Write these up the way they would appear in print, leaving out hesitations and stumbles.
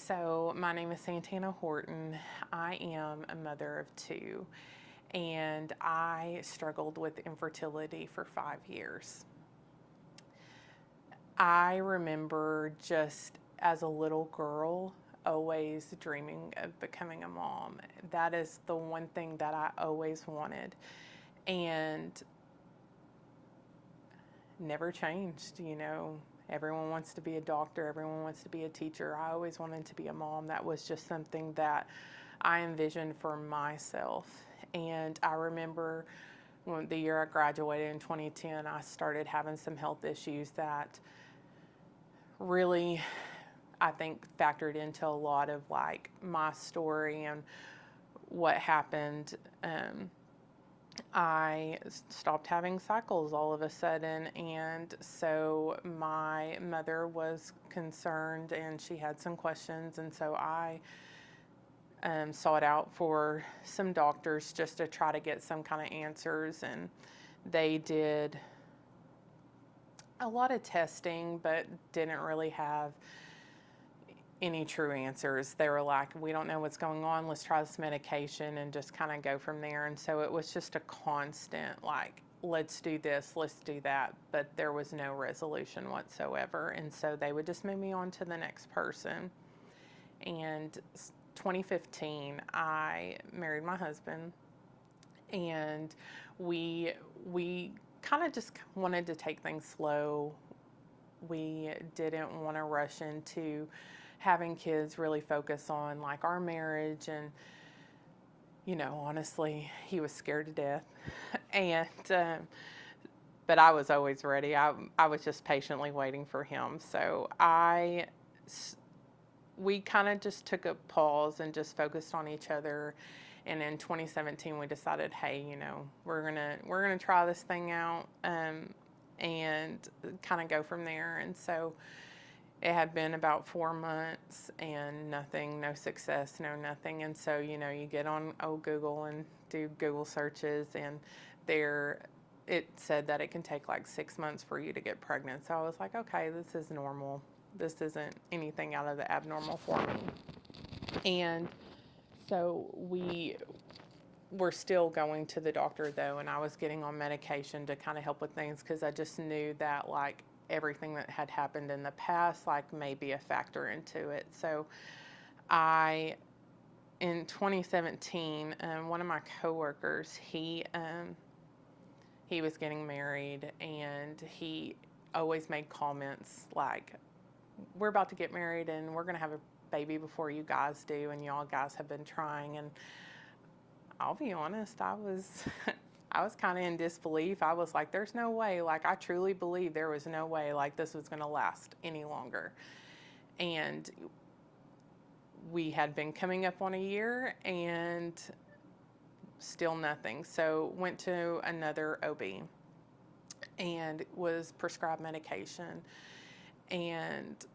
So my name is Santana Horton. I am a mother of two, and I struggled with infertility for 5 years. I remember just as a little girl always dreaming of becoming a mom. That is the one thing that I always wanted, and never changed. Everyone wants to be a doctor, everyone wants to be a teacher. I always wanted to be a mom. That was just something that I envisioned for myself. And I remember when the year I graduated in 2010, I started having some health issues that really, I think, factored into a lot of like my story and what happened. I stopped having cycles all of a sudden, and so my mother was concerned and she had some questions, and so I sought out for some doctors just to try to get some kind of answers, and they did a lot of testing but didn't really have any true answers. They were like, we don't know what's going on, let's try this medication and just kind of go from there. And so it was just a constant like, let's do this, let's do that, but there was no resolution whatsoever. And so they would just move me on to the next person. And 2015, I married my husband, and we kind of just wanted to take things slow. We didn't want to rush into having kids, really focus on like our marriage. And honestly, he was scared to death. And but I was always ready. I was just patiently waiting for him. So we kind of just took a pause and just focused on each other. And in 2017 we decided, hey, we're gonna try this thing out, and kind of go from there. And so it had been about 4 months and nothing, no success, no nothing. And so, you get on Google and do Google searches, and it said that it can take like 6 months for you to get pregnant. So I was like, okay, this is normal. This isn't anything out of the abnormal for me. And so we were still going to the doctor though, and I was getting on medication to kind of help with things because I just knew that like everything that had happened in the past like may be a factor into it. So in 2017, one of my coworkers, he was getting married, and he always made comments like, we're about to get married and we're going to have a baby before you guys do, and y'all guys have been trying. And I'll be honest, I was kind of in disbelief. I was like, there's no way. Like, I truly believe there was no way like this was going to last any longer. And we had been coming up on a year and still nothing. So went to another OB and was prescribed medication, and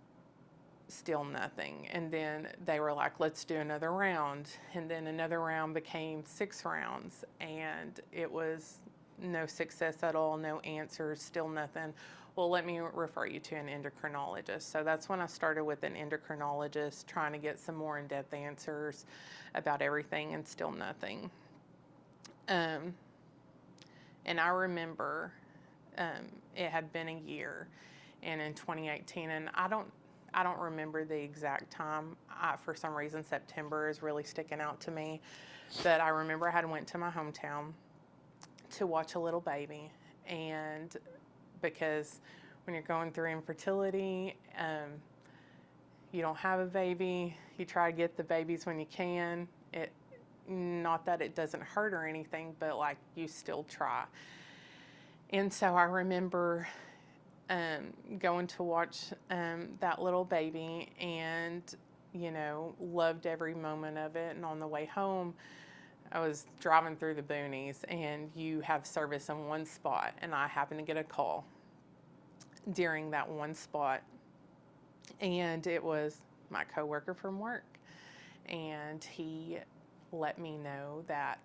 still nothing. And then they were like, let's do another round. And then another round became 6 rounds, and it was no success at all, no answers, still nothing. Well, let me refer you to an endocrinologist. So that's when I started with an endocrinologist, trying to get some more in-depth answers about everything, and still nothing. And I remember it had been a year, and in 2018, and I don't remember the exact time. For some reason, September is really sticking out to me. But I remember I had went to my hometown to watch a little baby. And because when you're going through infertility, you don't have a baby, you try to get the babies when you can. Not that it doesn't hurt or anything, but like you still try. And so I remember going to watch that little baby, and loved every moment of it. And on the way home, I was driving through the boonies, and you have service in one spot, and I happened to get a call during that one spot, and it was my coworker from work, and he let me know that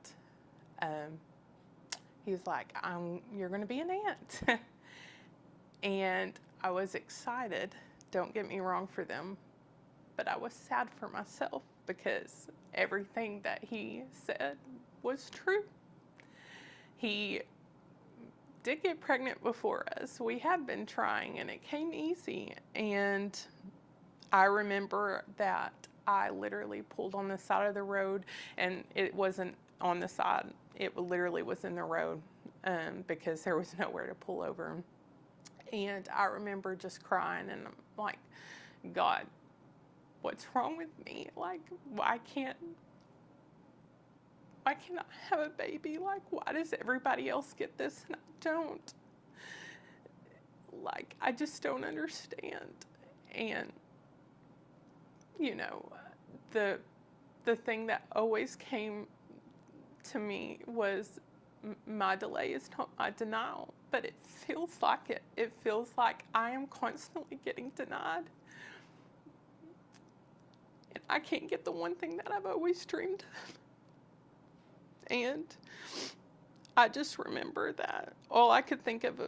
he was like, you're going to be an aunt. And I was excited, don't get me wrong, for them. but I was sad for myself because everything that he said was true. He did get pregnant before us. We had been trying and it came easy. And I remember that I literally pulled on the side of the road, and it wasn't on the side. It literally was in the road because there was nowhere to pull over. And I remember just crying and I'm like, God, what's wrong with me? Like, why can't I have a baby? Like, why does everybody else get this and I don't? Like, I just don't understand. And, you know, the thing that always came to me was my delay is not my denial, but it feels like it. It feels like I am constantly getting denied. And I can't get the one thing that I've always dreamed of. And I just remember that all I could think of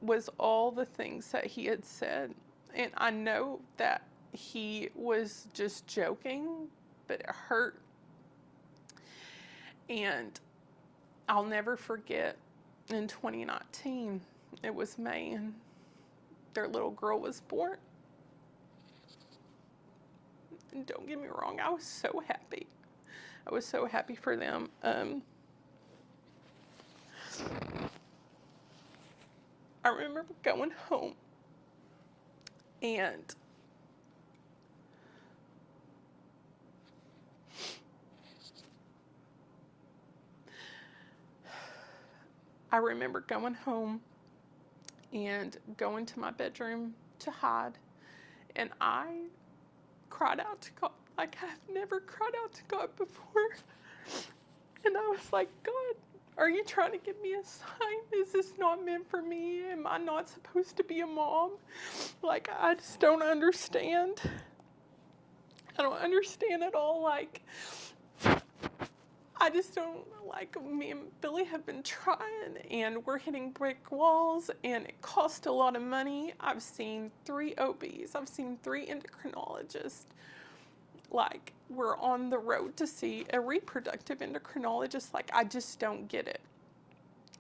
was all the things that he had said. And I know that he was just joking, but it hurt. And I'll never forget, in 2019, it was May, and their little girl was born. And don't get me wrong, I was so happy. I was so happy for them. I remember going home, and I remember going home and going to my bedroom to hide, and I cried out to God like I've never cried out to God before. And I was like, God, are you trying to give me a sign? Is this not meant for me? Am I not supposed to be a mom? Like, I just don't understand. I don't understand at all. Like, I just don't, like, me and Billy have been trying and we're hitting brick walls and it costs a lot of money. I've seen 3 OBs. I've seen 3 endocrinologists. Like, we're on the road to see a reproductive endocrinologist. Like, I just don't get it.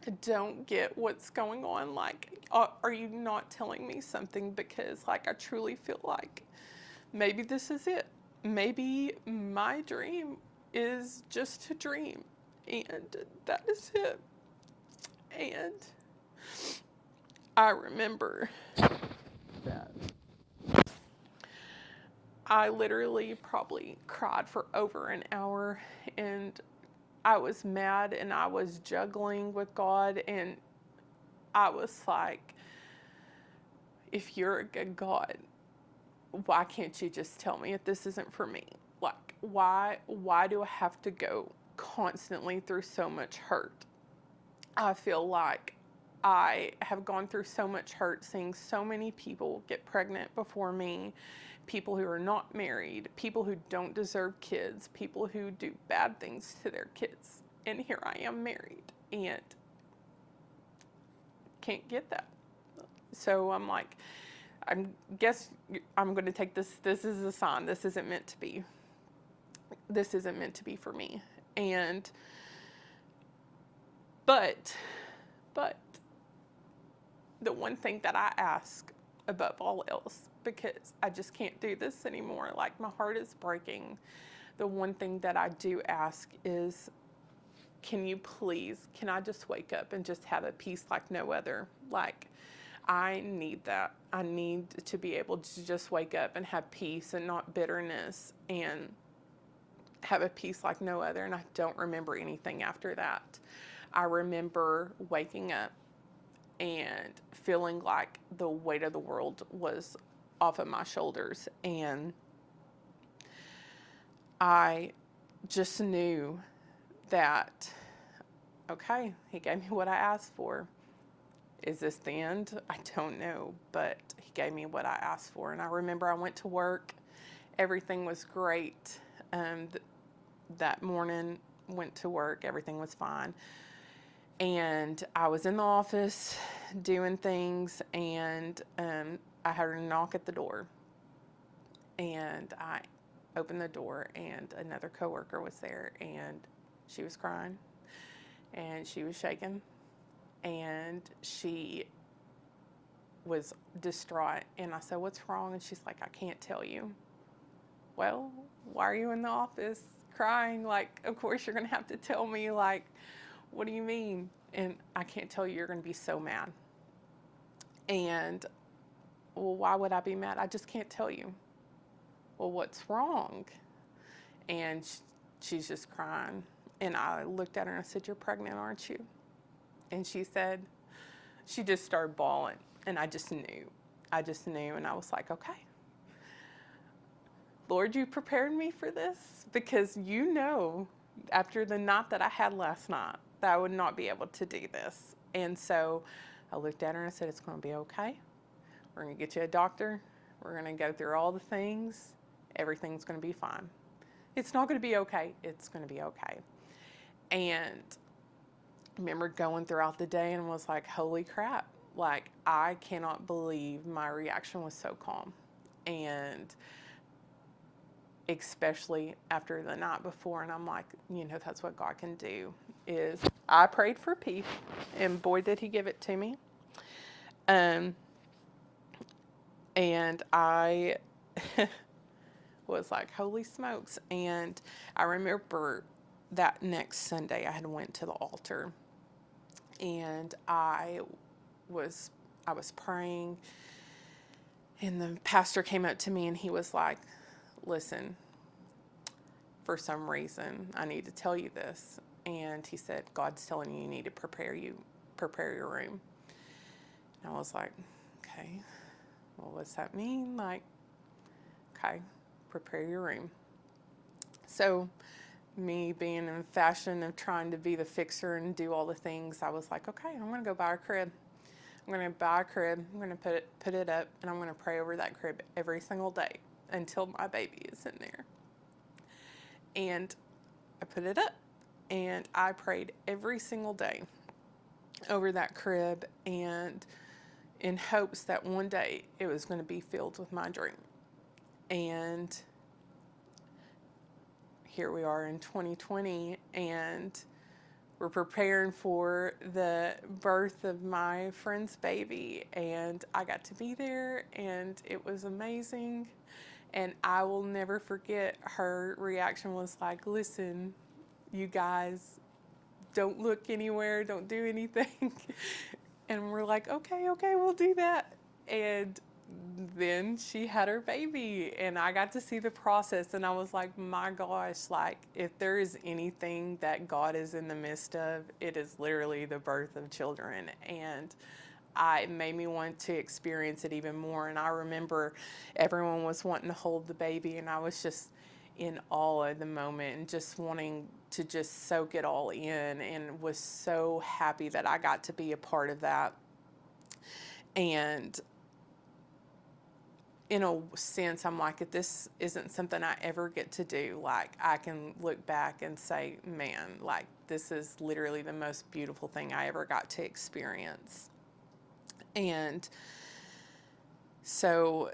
I don't get what's going on. Like, are you not telling me something? Because, like, I truly feel like maybe this is it. Maybe my dream is just a dream, and that is it. And I remember that I literally probably cried for over an hour, and I was mad and I was juggling with God, and I was like, if you're a good God, why can't you just tell me if this isn't for me? Like, why do I have to go constantly through so much hurt? I feel like I have gone through so much hurt seeing so many people get pregnant before me, people who are not married, people who don't deserve kids, people who do bad things to their kids. And here I am married and can't get that. So I'm like, I guess I'm going to take this. This is a sign. This isn't meant to be. This isn't meant to be for me. And, but the one thing that I ask above all else, because I just can't do this anymore, like my heart is breaking. The one thing that I do ask is, can I just wake up and just have a peace like no other? Like, I need that. I need to be able to just wake up and have peace and not bitterness, and have a peace like no other. And I don't remember anything after that. I remember waking up and feeling like the weight of the world was off of my shoulders. And I just knew that, okay, he gave me what I asked for. Is this the end? I don't know, but he gave me what I asked for. And I remember I went to work. Everything was great. That morning, went to work. Everything was fine. And I was in the office doing things, and I heard a knock at the door. And I opened the door, and another coworker was there, and she was crying, and she was shaking, and she was distraught. And I said, "What's wrong?" And she's like, "I can't tell you." Well, why are you in the office crying? Like, of course you're going to have to tell me. Like, what do you mean? And I can't tell you, you're going to be so mad. And, well, why would I be mad? I just can't tell you. Well, what's wrong? And she's just crying. And I looked at her and I said, "You're pregnant, aren't you?" And she said, she just started bawling. And I just knew. I just knew. And I was like, okay, Lord, you prepared me for this, because you know, after the night that I had last night, that I would not be able to do this. And so I looked at her and I said, "It's going to be okay. We're going to get you a doctor. We're going to go through all the things. Everything's going to be fine. It's not going to be okay. It's going to be okay." And I remember going throughout the day and was like, holy crap. Like, I cannot believe my reaction was so calm. And especially after the night before. And I'm like, that's what God can do. Is I prayed for peace, and boy, did he give it to me. And I was like, holy smokes. And I remember that next Sunday I had went to the altar, and I was praying, and the pastor came up to me and he was like, "Listen, for some reason, I need to tell you this." And he said, "God's telling you need to prepare your room." And I was like, okay, well, what's that mean? Like, okay, prepare your room. So me being in fashion of trying to be the fixer and do all the things, I was like, okay, I'm going to go buy a crib. I'm going to buy a crib. I'm going to put it up, and I'm going to pray over that crib every single day until my baby is in there. And I put it up, and I prayed every single day over that crib, and in hopes that one day it was going to be filled with my dream. And here we are in 2020, and we're preparing for the birth of my friend's baby, and I got to be there, and it was amazing. And I will never forget, her reaction was like, "Listen, you guys, don't look anywhere, don't do anything." And we're like, okay, we'll do that. And then she had her baby, and I got to see the process, and I was like, my gosh, like, if there is anything that God is in the midst of, it is literally the birth of children. And it made me want to experience it even more. And I remember everyone was wanting to hold the baby, and I was just in awe of the moment and just wanting to just soak it all in, and was so happy that I got to be a part of that. And in a sense, I'm like, if this isn't something I ever get to do, like, I can look back and say, man, like, this is literally the most beautiful thing I ever got to experience. And so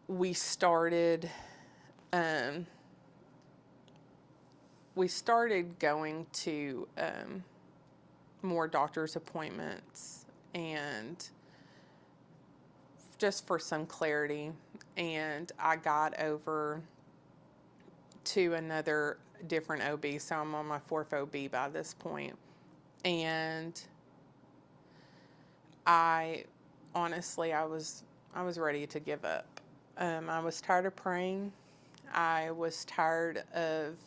we started going to more doctor's appointments, and just for some clarity. And I got over to another different OB, so I'm on my fourth OB by this point. And I honestly, I was ready to give up. I was tired of praying. I was tired of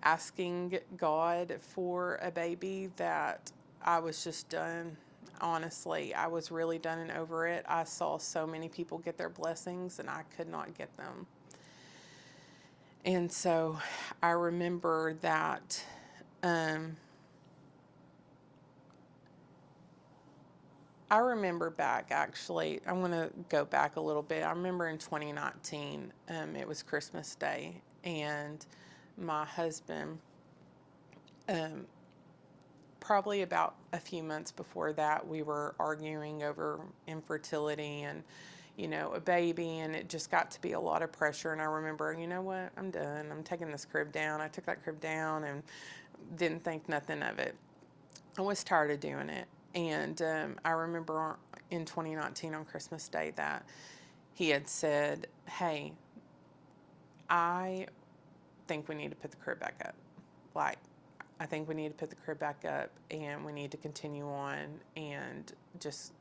asking God for a baby, that I was just done. Honestly, I was really done and over it. I saw so many people get their blessings, and I could not get them. And so I remember that I remember back, actually, I'm going to go back a little bit. I remember in 2019, it was Christmas Day, and my husband, probably about a few months before that, we were arguing over infertility, and a baby, and it just got to be a lot of pressure. And I remember, you know what, I'm done. I'm taking this crib down. I took that crib down and didn't think nothing of it. I was tired of doing it. And I remember in 2019 on Christmas Day that he had said, hey, I think we need to put the crib back up. Like, I think we need to put the crib back up, and we need to continue on and just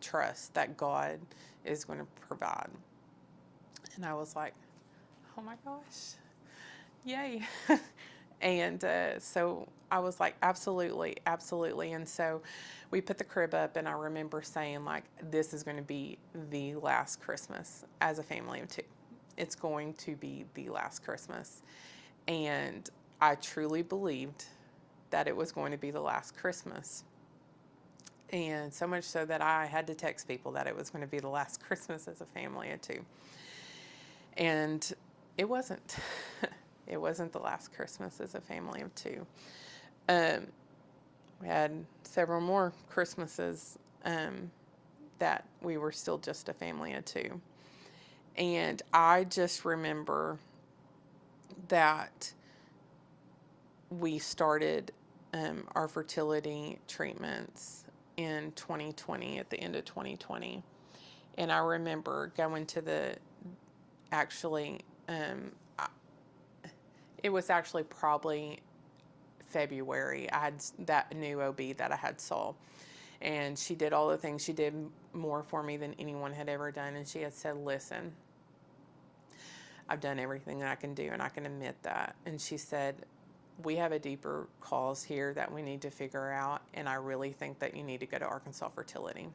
trust that God is going to provide. And I was like, oh my gosh, yay. And so I was like, absolutely, absolutely. And so we put the crib up, and I remember saying, like, this is going to be the last Christmas as a family of two. It's going to be the last Christmas. And I truly believed that it was going to be the last Christmas. And so much so that I had to text people that it was going to be the last Christmas as a family of two. And it wasn't. It wasn't the last Christmas as a family of two. We had several more Christmases that we were still just a family of two. And I just remember that we started our fertility treatments in 2020, at the end of 2020. And I remember going to it was actually probably February. I had that new OB that I had saw. And she did all the things. She did more for me than anyone had ever done. And she had said, listen, I've done everything that I can do, and I can admit that. And she said, we have a deeper cause here that we need to figure out, and I really think that you need to go to Arkansas Fertility.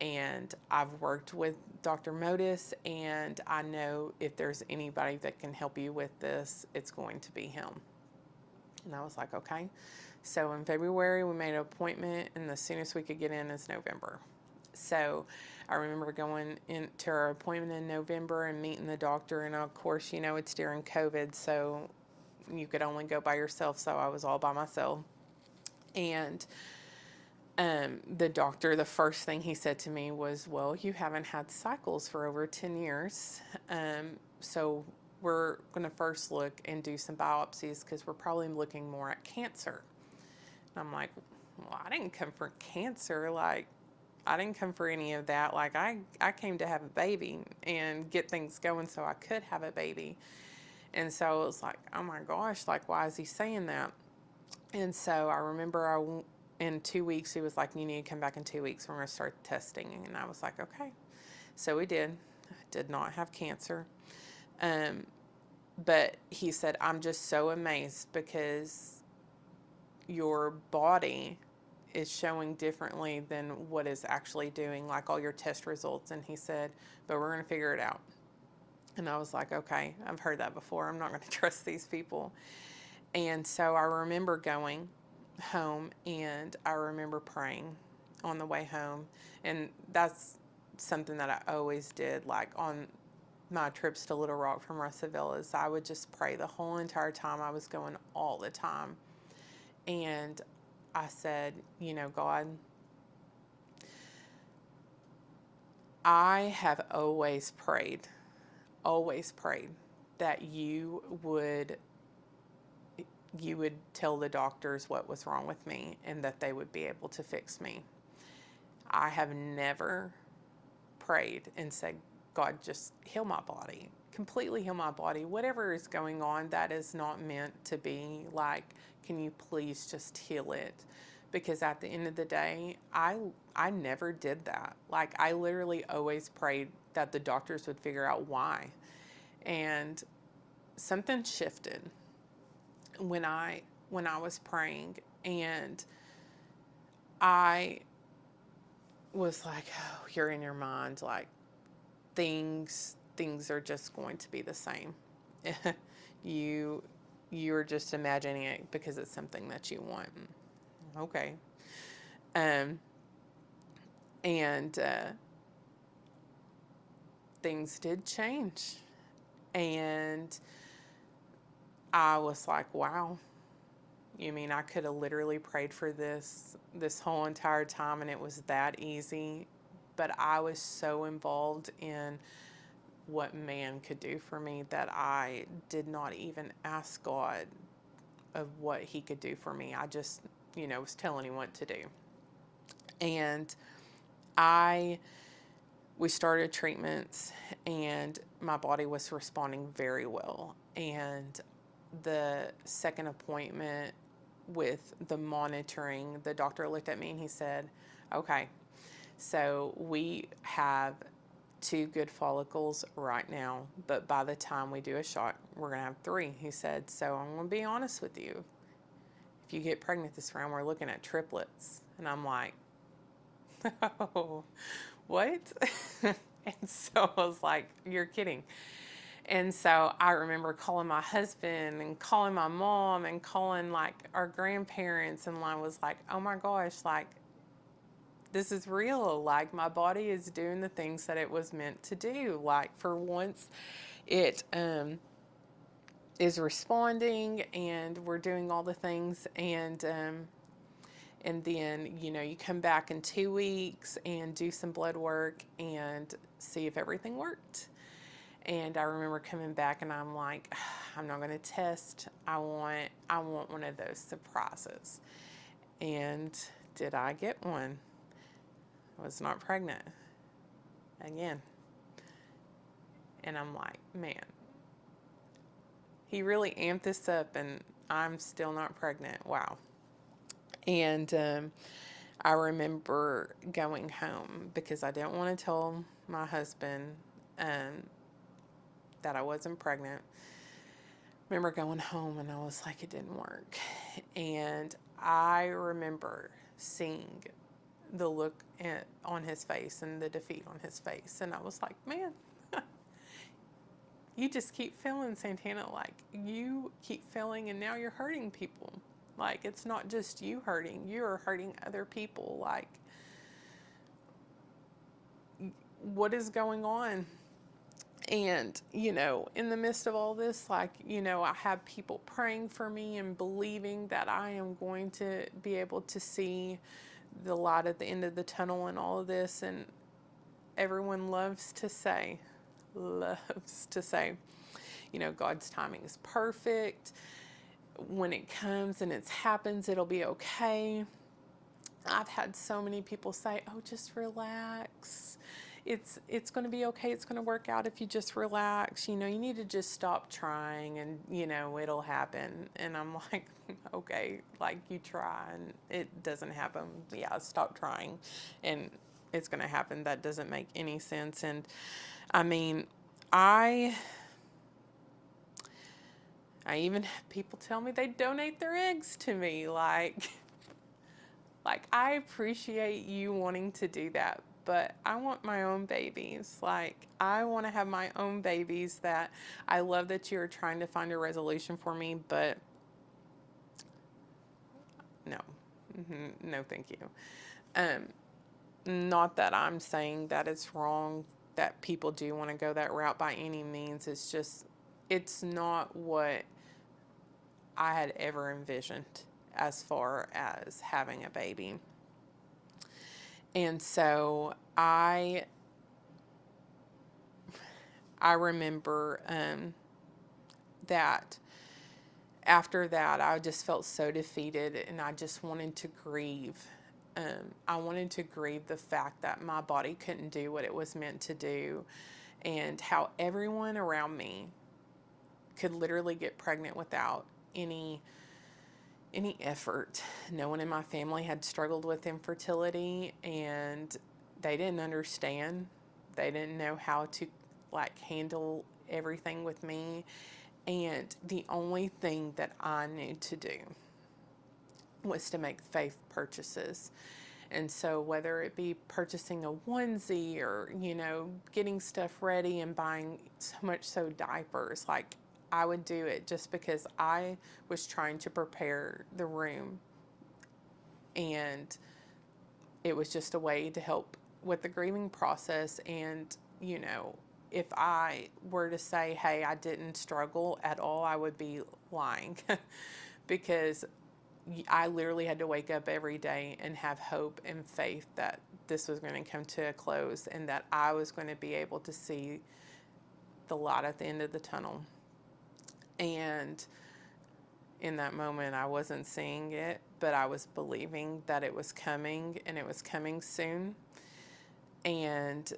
And I've worked with Dr. Modis, and I know if there's anybody that can help you with this, it's going to be him. And I was like, okay. So in February, we made an appointment, and the soonest we could get in is November. So I remember going into our appointment in November and meeting the doctor. And of course, it's during COVID, so you could only go by yourself. So I was all by myself. And the doctor, the first thing he said to me was, well, you haven't had cycles for over 10 years. So we're going to first look and do some biopsies, because we're probably looking more at cancer. And I'm like, well, I didn't come for cancer. Like, I didn't come for any of that. Like, I came to have a baby and get things going so I could have a baby. And so it was like, oh my gosh, like, why is he saying that? And so I remember in 2 weeks, he was like, you need to come back in 2 weeks. We're going to start testing. And I was like, okay. So we did. I did not have cancer. But he said, I'm just so amazed because your body is showing differently than what is actually doing, like all your test results. And he said, but we're going to figure it out. And I was like, okay, I've heard that before. I'm not going to trust these people. And so I remember going home, and I remember praying on the way home. And that's something that I always did, like on my trips to Little Rock from Russellville, is I would just pray the whole entire time I was going, all the time. And I said, God, I have always prayed that you would tell the doctors what was wrong with me, and that they would be able to fix me. I have never prayed and said, God, just heal my body, completely heal my body. Whatever is going on that is not meant to be, like, can you please just heal it? Because at the end of the day, I never did that. Like, I literally always prayed that the doctors would figure out why. And something shifted when I was praying, and I was like, oh, you're in your mind, like, things are just going to be the same. You're just imagining it because it's something that you want. Okay. And things did change, and I was like, wow, you mean I could have literally prayed for this whole entire time, and it was that easy? but I was so involved in what man could do for me that I did not even ask God of what he could do for me. I just, was telling him what to do. And we started treatments, and my body was responding very well. And the second appointment with the monitoring, the doctor looked at me and he said, okay, so we have 2 good follicles right now, but by the time we do a shot, we're going to have 3. He said, so I'm going to be honest with you. If you get pregnant this round, we're looking at triplets. And I'm like, oh, what? And so I was like, you're kidding. And so I remember calling my husband and calling my mom and calling like our grandparents, and I was like, oh my gosh, like, this is real. Like, my body is doing the things that it was meant to do. Like, for once, it is responding, and we're doing all the things. And then, you come back in 2 weeks and do some blood work and see if everything worked. And I remember coming back and I'm like, I'm not going to test. I want one of those surprises. And did I get one? I was not pregnant again. And I'm like, man, he really amped this up and I'm still not pregnant. Wow. And I remember going home because I didn't want to tell my husband that I wasn't pregnant. I remember going home and I was like, it didn't work. And I remember seeing the look on his face and the defeat on his face. And I was like, man, you just keep failing, Santana. Like, you keep failing and now you're hurting people. Like, it's not just you hurting. You're hurting other people. Like, what is going on? And, in the midst of all this, like, I have people praying for me and believing that I am going to be able to see the light at the end of the tunnel and all of this. And everyone loves to say, God's timing is perfect. When it comes and it happens, it'll be okay. I've had so many people say, oh, just relax. It's going to be okay. It's going to work out if you just relax. You need to just stop trying and, it'll happen. And I'm like, okay, like, you try and it doesn't happen. Yeah, stop trying and it's going to happen. That doesn't make any sense. And I mean, I even have people tell me they donate their eggs to me. Like I appreciate you wanting to do that, but I want my own babies. Like, I want to have my own babies. That I love that you're trying to find a resolution for me, but no, no, thank you. Not that I'm saying that it's wrong that people do want to go that route by any means. It's just, it's not what I had ever envisioned as far as having a baby. And so I remember that after that, I just felt so defeated and I just wanted to grieve. I wanted to grieve the fact that my body couldn't do what it was meant to do, and how everyone around me could literally get pregnant without any effort. No one in my family had struggled with infertility, and they didn't understand. They didn't know how to handle everything with me. And the only thing that I knew to do was to make faith purchases. And so whether it be purchasing a onesie or, getting stuff ready and buying so diapers, I would do it just because I was trying to prepare the room. And it was just a way to help with the grieving process. And, if I were to say, hey, I didn't struggle at all, I would be lying. Because I literally had to wake up every day and have hope and faith that this was going to come to a close and that I was going to be able to see the light at the end of the tunnel. And in that moment, I wasn't seeing it, but I was believing that it was coming and it was coming soon. And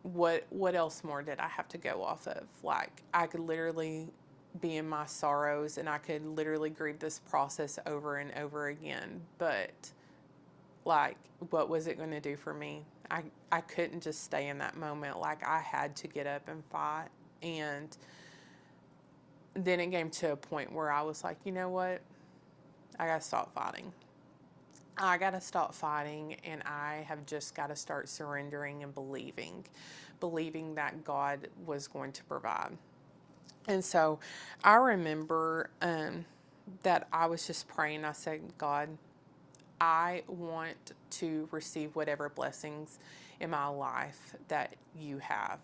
what else more did I have to go off of? Like, I could literally be in my sorrows and I could literally grieve this process over and over again. But like, what was it going to do for me? I couldn't just stay in that moment. Like, I had to get up and fight. And then it came to a point where I was like, you know what? I got to stop fighting. I got to stop fighting, and I have just got to start surrendering and believing that God was going to provide. And so I remember that I was just praying. I said, God, I want to receive whatever blessings in my life that you have.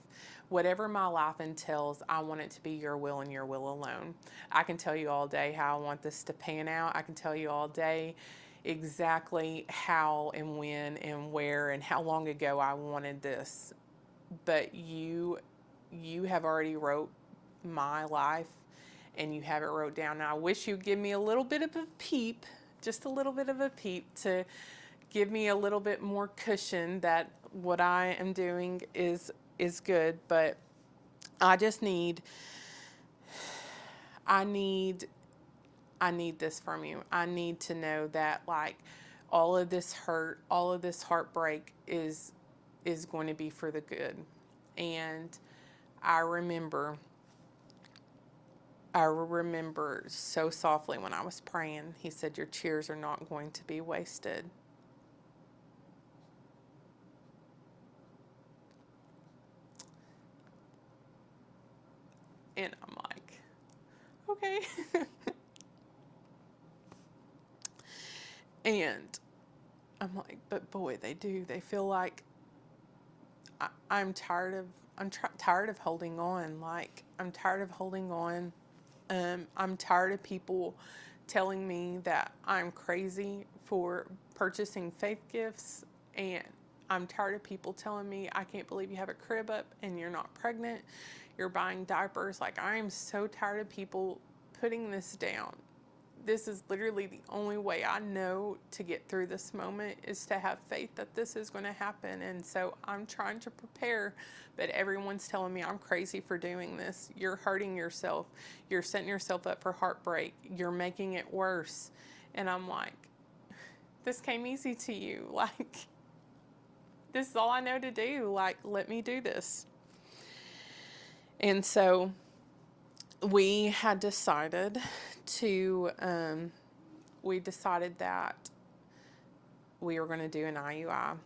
Whatever my life entails, I want it to be your will and your will alone. I can tell you all day how I want this to pan out. I can tell you all day exactly how and when and where and how long ago I wanted this. But you have already wrote my life, and you have it wrote down. And I wish you'd give me a little bit of a peep, just a little bit of a peep, to give me a little bit more cushion that what I am doing is good. But I just need I need this from you. I need to know that, like, all of this hurt, all of this heartbreak is going to be for the good. And I remember so softly when I was praying, he said, your tears are not going to be wasted. And I'm like, okay. And I'm like, but boy, they do. They feel like I'm tired of tired of holding on. Like, I'm tired of holding on. I'm tired of people telling me that I'm crazy for purchasing faith gifts, and I'm tired of people telling me, I can't believe you have a crib up and you're not pregnant. You're buying diapers. Like, I am so tired of people putting this down. This is literally the only way I know to get through this moment, is to have faith that this is going to happen. And so I'm trying to prepare, but everyone's telling me I'm crazy for doing this. You're hurting yourself. You're setting yourself up for heartbreak. You're making it worse. And I'm like, this came easy to you. Like, this is all I know to do. Like, let me do this. And so we had decided to, we decided that we were going to do an IUI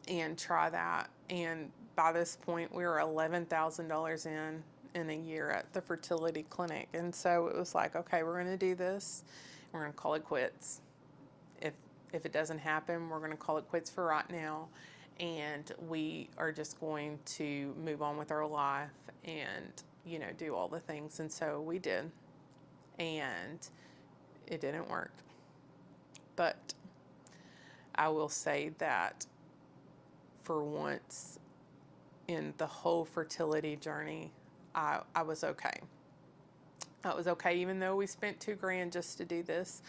and try that. And by this point, we were $11,000 in a year at the fertility clinic. And so it was like, okay, we're going to do this. We're going to call it quits. If it doesn't happen, we're going to call it quits for right now. And we are just going to move on with our life and, you know, do all the things. And so we did. And it didn't work. But I will say that for once in the whole fertility journey, I was okay. I was okay, even though we spent $2,000 just to do this.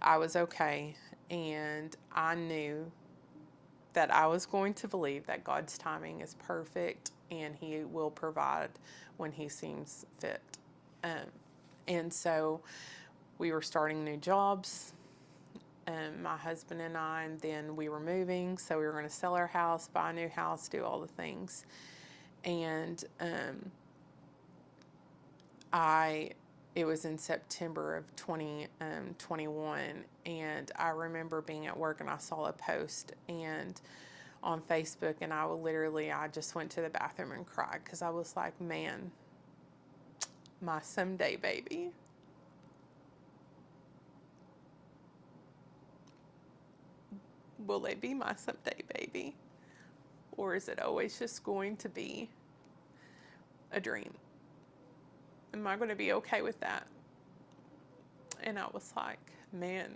I was okay. And I knew that I was going to believe that God's timing is perfect and He will provide when He seems fit. And so we were starting new jobs, my husband and I, and then we were moving. So we were going to sell our house, buy a new house, do all the things. And it was in September of 2021, and I remember being at work and I saw a post and on Facebook, and I just went to the bathroom and cried, because I was like, man, my someday baby. Will they be my someday baby? Or is it always just going to be a dream? Am I going to be okay with that? And I was like, man,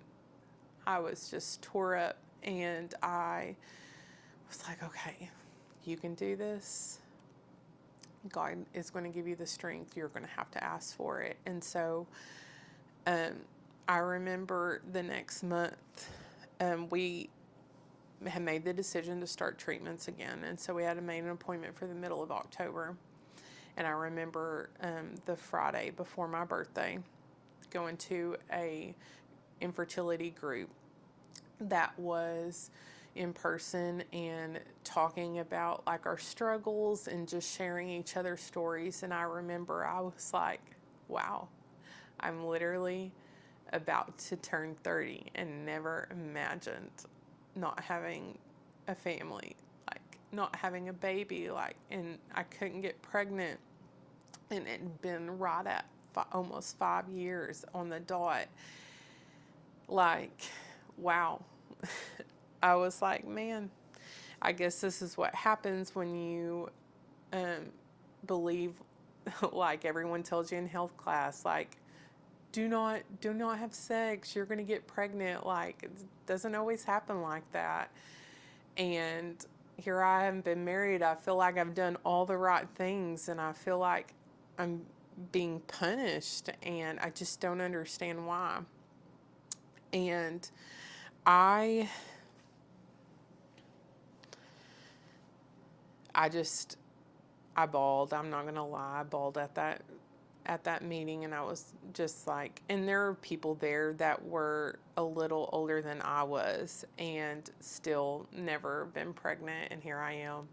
I was just tore up. And I was like, okay, you can do this. God is going to give you the strength. You're going to have to ask for it. And so I remember the next month, we had made the decision to start treatments again. And so we had to make an appointment for the middle of October. And I remember the Friday before my birthday going to a infertility group that was in person and talking about like our struggles and just sharing each other's stories. And I remember I was like, wow, I'm literally about to turn 30 and never imagined not having a family, like not having a baby, like, and I couldn't get pregnant. And it had been right at almost 5 years on the dot. Like, wow. I was like, man, I guess this is what happens when you believe, like everyone tells you in health class, like, do not have sex, you're going to get pregnant. Like, it doesn't always happen like that. And here I haven't been married. I feel like I've done all the right things, and I feel like I'm being punished, and I just don't understand why. And I bawled. I'm not gonna lie. I bawled at that meeting, and I was just like, and there were people there that were a little older than I was and still never been pregnant, and here I am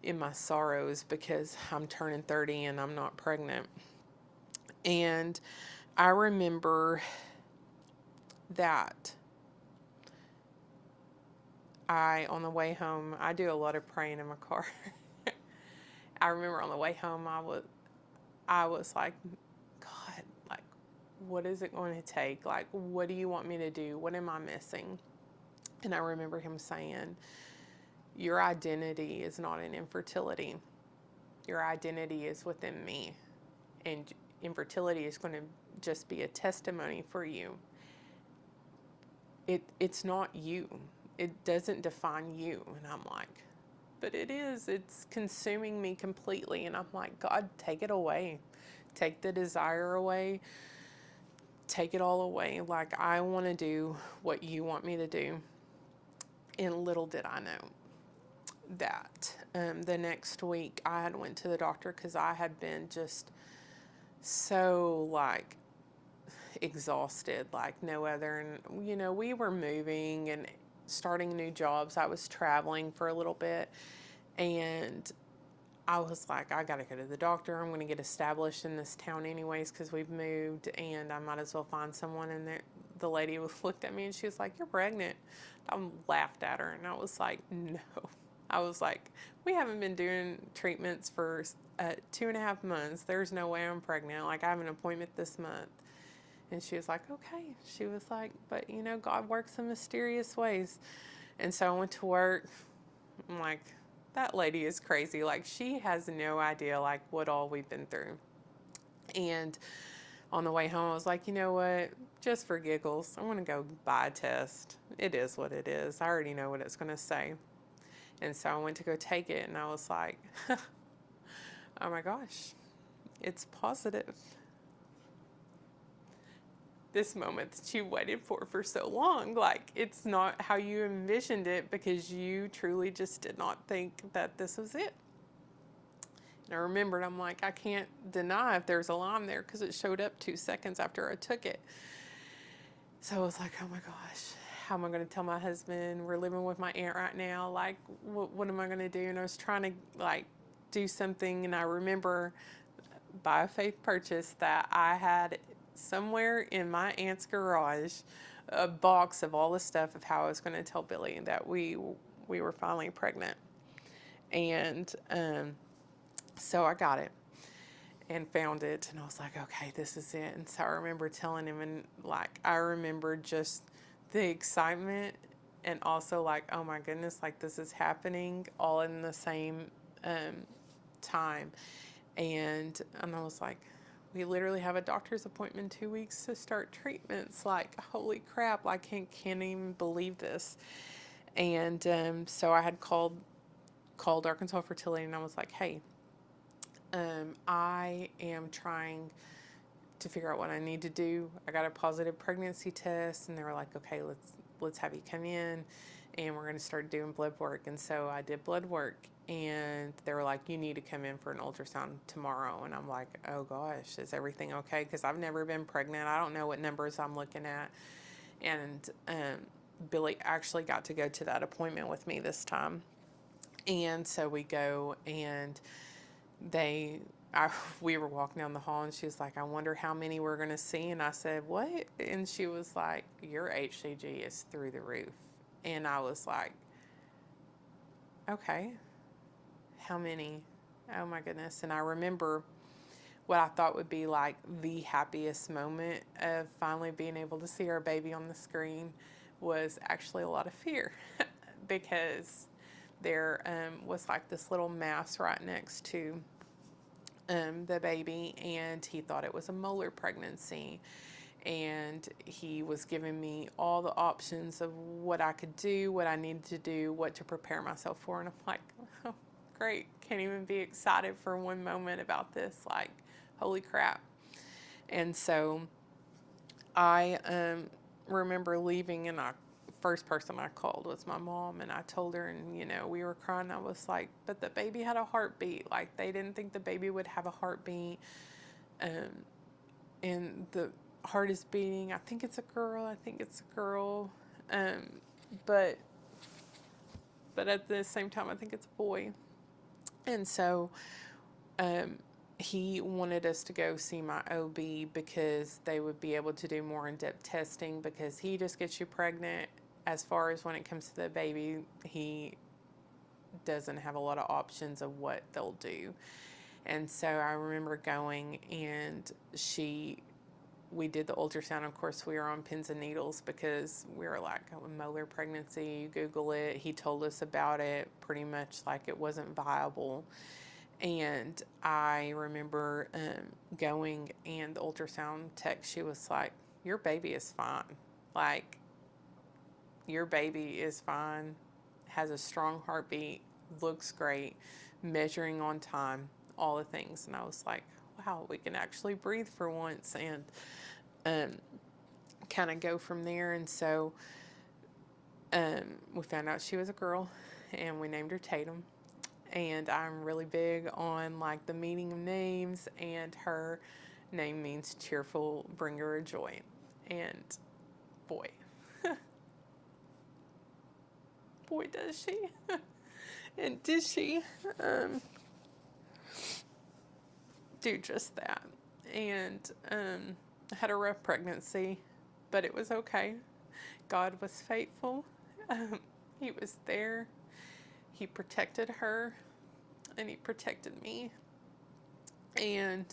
in my sorrows because I'm turning 30 and I'm not pregnant. And I remember that on the way home, I do a lot of praying in my car. I remember on the way home, I was like, God, like, what is it going to take? Like, what do you want me to do? What am I missing? And I remember him saying, your identity is not in infertility. Your identity is within me. And infertility is going to just be a testimony for you. It's not you. It doesn't define you. And I'm like, but it is. It's consuming me completely. And I'm like, God, take it away. Take the desire away. Take it all away. Like, I want to do what you want me to do. And little did I know that the next week I had went to the doctor because I had been just so like exhausted like no other. And you know, we were moving and starting new jobs. I was traveling for a little bit, and I was like, I gotta go to the doctor. I'm gonna get established in this town anyways because we've moved, and I might as well find someone. And the lady looked at me and she was like, you're pregnant. I laughed at her and I was like, no. I was like, we haven't been doing treatments for 2.5 months. There's no way I'm pregnant. Like, I have an appointment this month. And she was like, okay. She was like, but you know, God works in mysterious ways. And so I went to work. I'm like, that lady is crazy. Like, she has no idea like what all we've been through. And on the way home, I was like, you know what? Just for giggles, I'm going to go buy a test. It is what it is. I already know what it's going to say. And so I went to go take it, and I was like, oh my gosh, it's positive. This moment that you waited for so long, like, it's not how you envisioned it because you truly just did not think that this was it. And I remembered, I'm like, I can't deny if there's a line there because it showed up 2 seconds after I took it. So I was like, oh my gosh, how am I going to tell my husband? We're living with my aunt right now. Like, what am I going to do? And I was trying to like do something. And I remember by a faith purchase that I had somewhere in my aunt's garage a box of all the stuff of how I was going to tell Billy that we were finally pregnant. And so I got it and found it, and I was like, okay, this is it. And so I remember telling him, and like, I remember just the excitement and also like, oh my goodness, like this is happening all in the same time. And I was like, we literally have a doctor's appointment in 2 weeks to start treatments. Like, holy crap, I can't even believe this. And so I had called Arkansas Fertility, and I was like, hey, I am trying to figure out what I need to do. I got a positive pregnancy test, and they were like, okay, let's have you come in, and we're going to start doing blood work. And so I did blood work, and they were like, you need to come in for an ultrasound tomorrow. And I'm like, oh gosh, is everything okay? Because I've never been pregnant. I don't know what numbers I'm looking at. And Billy actually got to go to that appointment with me this time. And so we go, and we were walking down the hall, and she was like, I wonder how many we're going to see. And I said, what? And she was like, your HCG is through the roof. And I was like, okay, how many? Oh my goodness. And I remember what I thought would be like the happiest moment of finally being able to see our baby on the screen was actually a lot of fear because there was like this little mass right next to the baby, and he thought it was a molar pregnancy. And he was giving me all the options of what I could do, what I needed to do, what to prepare myself for. And I'm like, oh, great. Can't even be excited for one moment about this. Like, holy crap. And so I remember leaving, and first person I called was my mom, and I told her, and we were crying. I was like, but the baby had a heartbeat. Like, they didn't think the baby would have a heartbeat. And the heart is beating. I think it's a girl. But at the same time, I think it's a boy. And so he wanted us to go see my OB because they would be able to do more in-depth testing, because he just gets you pregnant. As far as when it comes to the baby, he doesn't have a lot of options of what they'll do. And so I remember going, and we did the ultrasound. Of course, we were on pins and needles because we were like, oh, molar pregnancy, you Google it. He told us about it pretty much like it wasn't viable. And I remember going, and the ultrasound tech, she was like, your baby is fine. Like, your baby is fine, has a strong heartbeat, looks great, measuring on time, all the things. And I was like, wow, we can actually breathe for once, and kind of go from there. And so we found out she was a girl, and we named her Tatum. And I'm really big on like the meaning of names, and her name means cheerful bringer of joy. And boy, boy does she. And did she do just that. And I had a rough pregnancy, but it was okay. God was faithful. He was there. He protected her, and he protected me. And,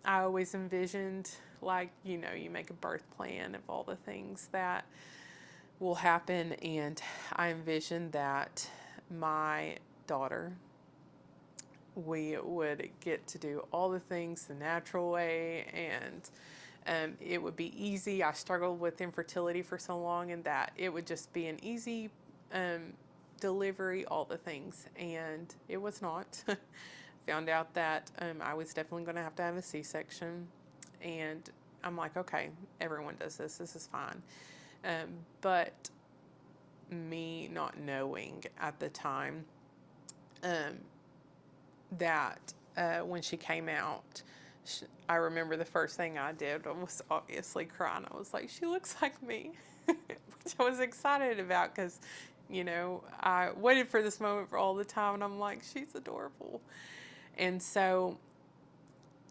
I always envisioned, like, you make a birth plan of all the things that will happen. And I envisioned that my daughter, we would get to do all the things the natural way, and it would be easy. I struggled with infertility for so long, and that it would just be an easy delivery, all the things. And it was not. Found out that I was definitely going to have a C-section. And I'm like, okay, everyone does this. This is fine. But me not knowing at the time that when she came out, I remember the first thing I did was obviously crying. I was like, she looks like me, which I was excited about because, I waited for this moment for all the time, and I'm like, she's adorable. And so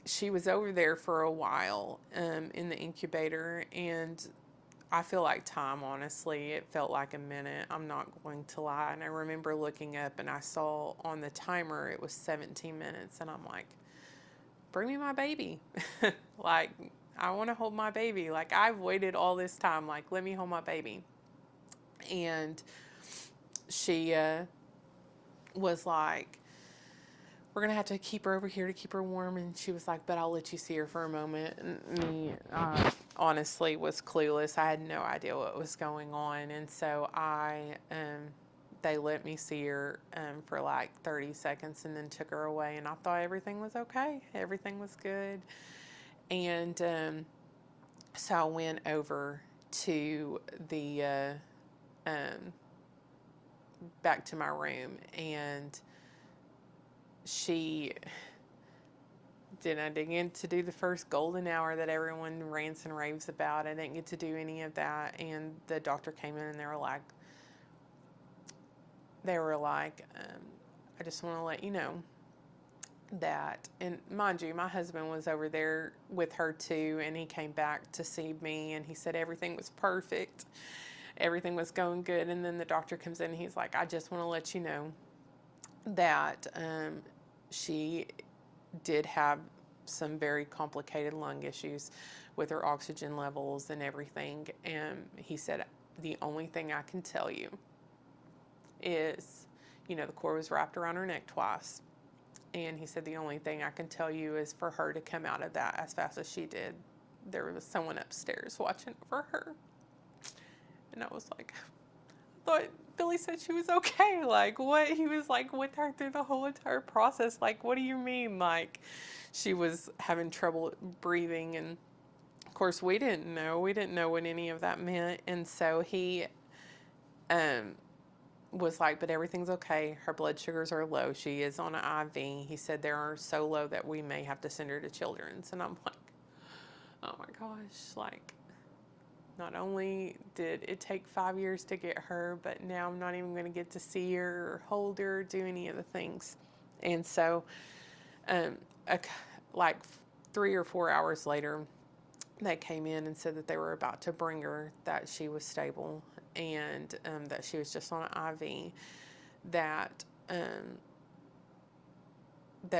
she was over there for a while in the incubator, and I feel like time, honestly, it felt like a minute. I'm not going to lie. And I remember looking up, and I saw on the timer it was 17 minutes, and I'm like, bring me my baby. Like, I want to hold my baby. Like, I've waited all this time. Like, let me hold my baby. And she was like, we're going to have to keep her over here to keep her warm. And she was like, but I'll let you see her for a moment. And me, honestly, was clueless. I had no idea what was going on. And so they let me see her for like 30 seconds and then took her away. And I thought everything was okay. Everything was good. And so I went over to the back to my room, and I didn't get to do the first golden hour that everyone rants and raves about. I didn't get to do any of that. And the doctor came in and they were like, I just want to let you know that, and mind you, my husband was over there with her too, and he came back to see me, and he said everything was perfect. Everything was going good. And then the doctor comes in and he's like, I just want to let you know that she did have some very complicated lung issues with her oxygen levels and everything. And he said, the only thing I can tell you is, the cord was wrapped around her neck twice. And he said, the only thing I can tell you is for her to come out of that as fast as she did, there was someone upstairs watching over her. And I was like, I thought Billy said she was okay. Like, what? He was like with her through the whole entire process. Like, what do you mean? Like, she was having trouble breathing. And of course, we didn't know. We didn't know what any of that meant. And so he was like, but everything's okay. Her blood sugars are low. She is on an IV. He said they are so low that we may have to send her to Children's. And I'm like, oh my gosh, like, not only did it take 5 years to get her, but now I'm not even going to get to see her or hold her or do any of the things. And so, like 3 or 4 hours later, they came in and said that they were about to bring her, that she was stable, and that she was just on an IV, that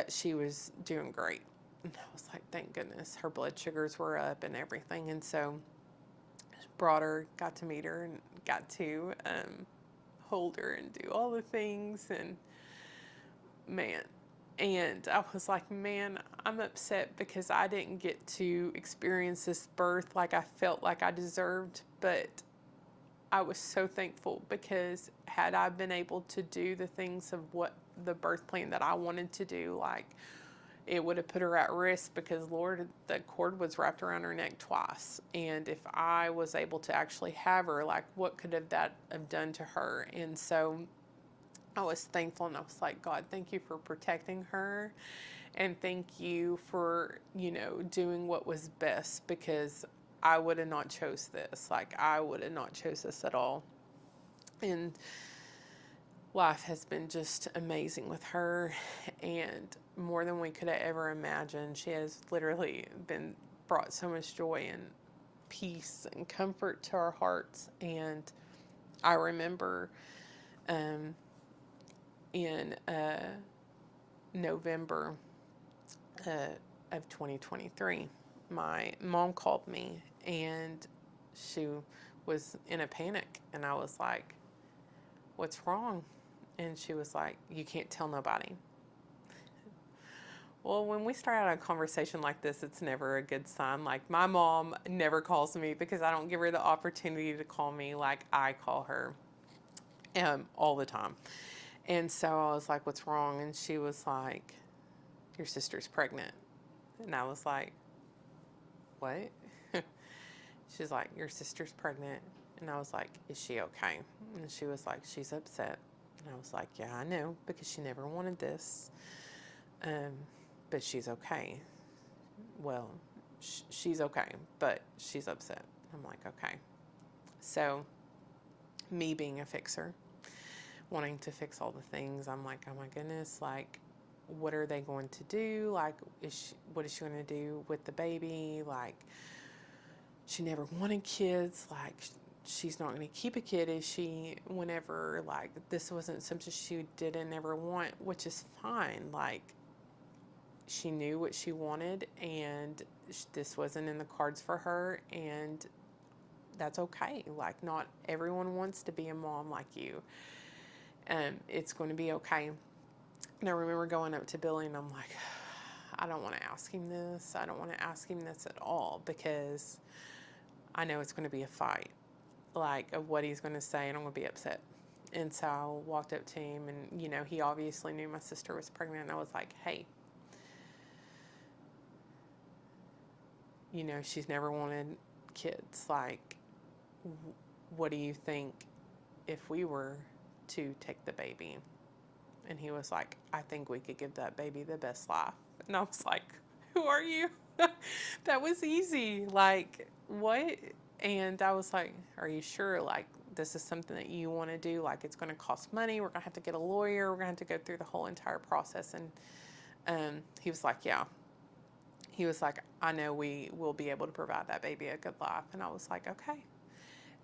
she was doing great. And I was like, thank goodness, her blood sugars were up and everything. And so brought her, got to meet her, and got to hold her and do all the things. And man, and I was like, man, I'm upset because I didn't get to experience this birth like I felt like I deserved. But I was so thankful, because had I been able to do the things of what the birth plan that I wanted to do, like, it would have put her at risk, because Lord, the cord was wrapped around her neck twice. And if I was able to actually have her, like, what could that have done to her? And so I was thankful, and I was like, God, thank you for protecting her. And thank you for, doing what was best, because I would have not chose this. Like, I would have not chose this at all. And life has been just amazing with her, and more than we could have ever imagined. She has literally brought so much joy and peace and comfort to our hearts. And I remember in November of 2023, my mom called me, and she was in a panic, and I was like, what's wrong? And she was like, you can't tell nobody. Well, when we start out a conversation like this, it's never a good sign. Like, my mom never calls me, because I don't give her the opportunity to call me like I call her all the time. And so I was like, what's wrong? And she was like, your sister's pregnant. And I was like, what? She's like, your sister's pregnant. And I was like, is she okay? And she was like, she's upset. And I was like, yeah, I know, because she never wanted this. But she's okay. Well, she's okay, but she's upset. I'm like, okay. So, me being a fixer, wanting to fix all the things, I'm like, oh my goodness, like, what are they going to do? Like, what is she going to do with the baby? Like, she never wanted kids. Like, she's not going to keep a kid, is she? Whenever, like, this wasn't something she didn't ever want, which is fine. Like, she knew what she wanted, and this wasn't in the cards for her, and that's okay. Like, not everyone wants to be a mom like you. It's going to be okay. And I remember going up to Billy and I'm like, I don't want to ask him this. I don't want to ask him this at all because I know it's going to be a fight, like of what he's going to say, and I'm going to be upset. And so I walked up to him, and he obviously knew my sister was pregnant. And I was like, hey, she's never wanted kids. Like, what do you think if we were to take the baby? And he was like, I think we could give that baby the best life. And I was like, who are you? That was easy. Like, what? And I was like, are you sure? Like, this is something that you want to do? Like, it's going to cost money. We're going to have to get a lawyer. We're going to have to go through the whole entire process. And he was like, yeah. He was like, I know we will be able to provide that baby a good life. And I was like, okay.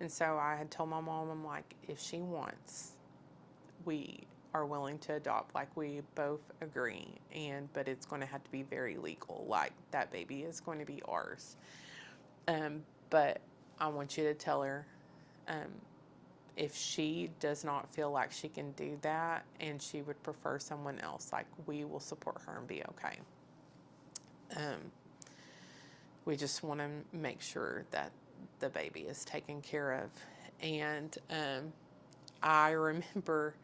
And so I had told my mom, I'm like, if she wants, we are willing to adopt. Like, we both agree. But it's going to have to be very legal. Like, that baby is going to be ours. But I want you to tell her, if she does not feel like she can do that and she would prefer someone else, like, we will support her and be okay. We just want to make sure that the baby is taken care of. And I remember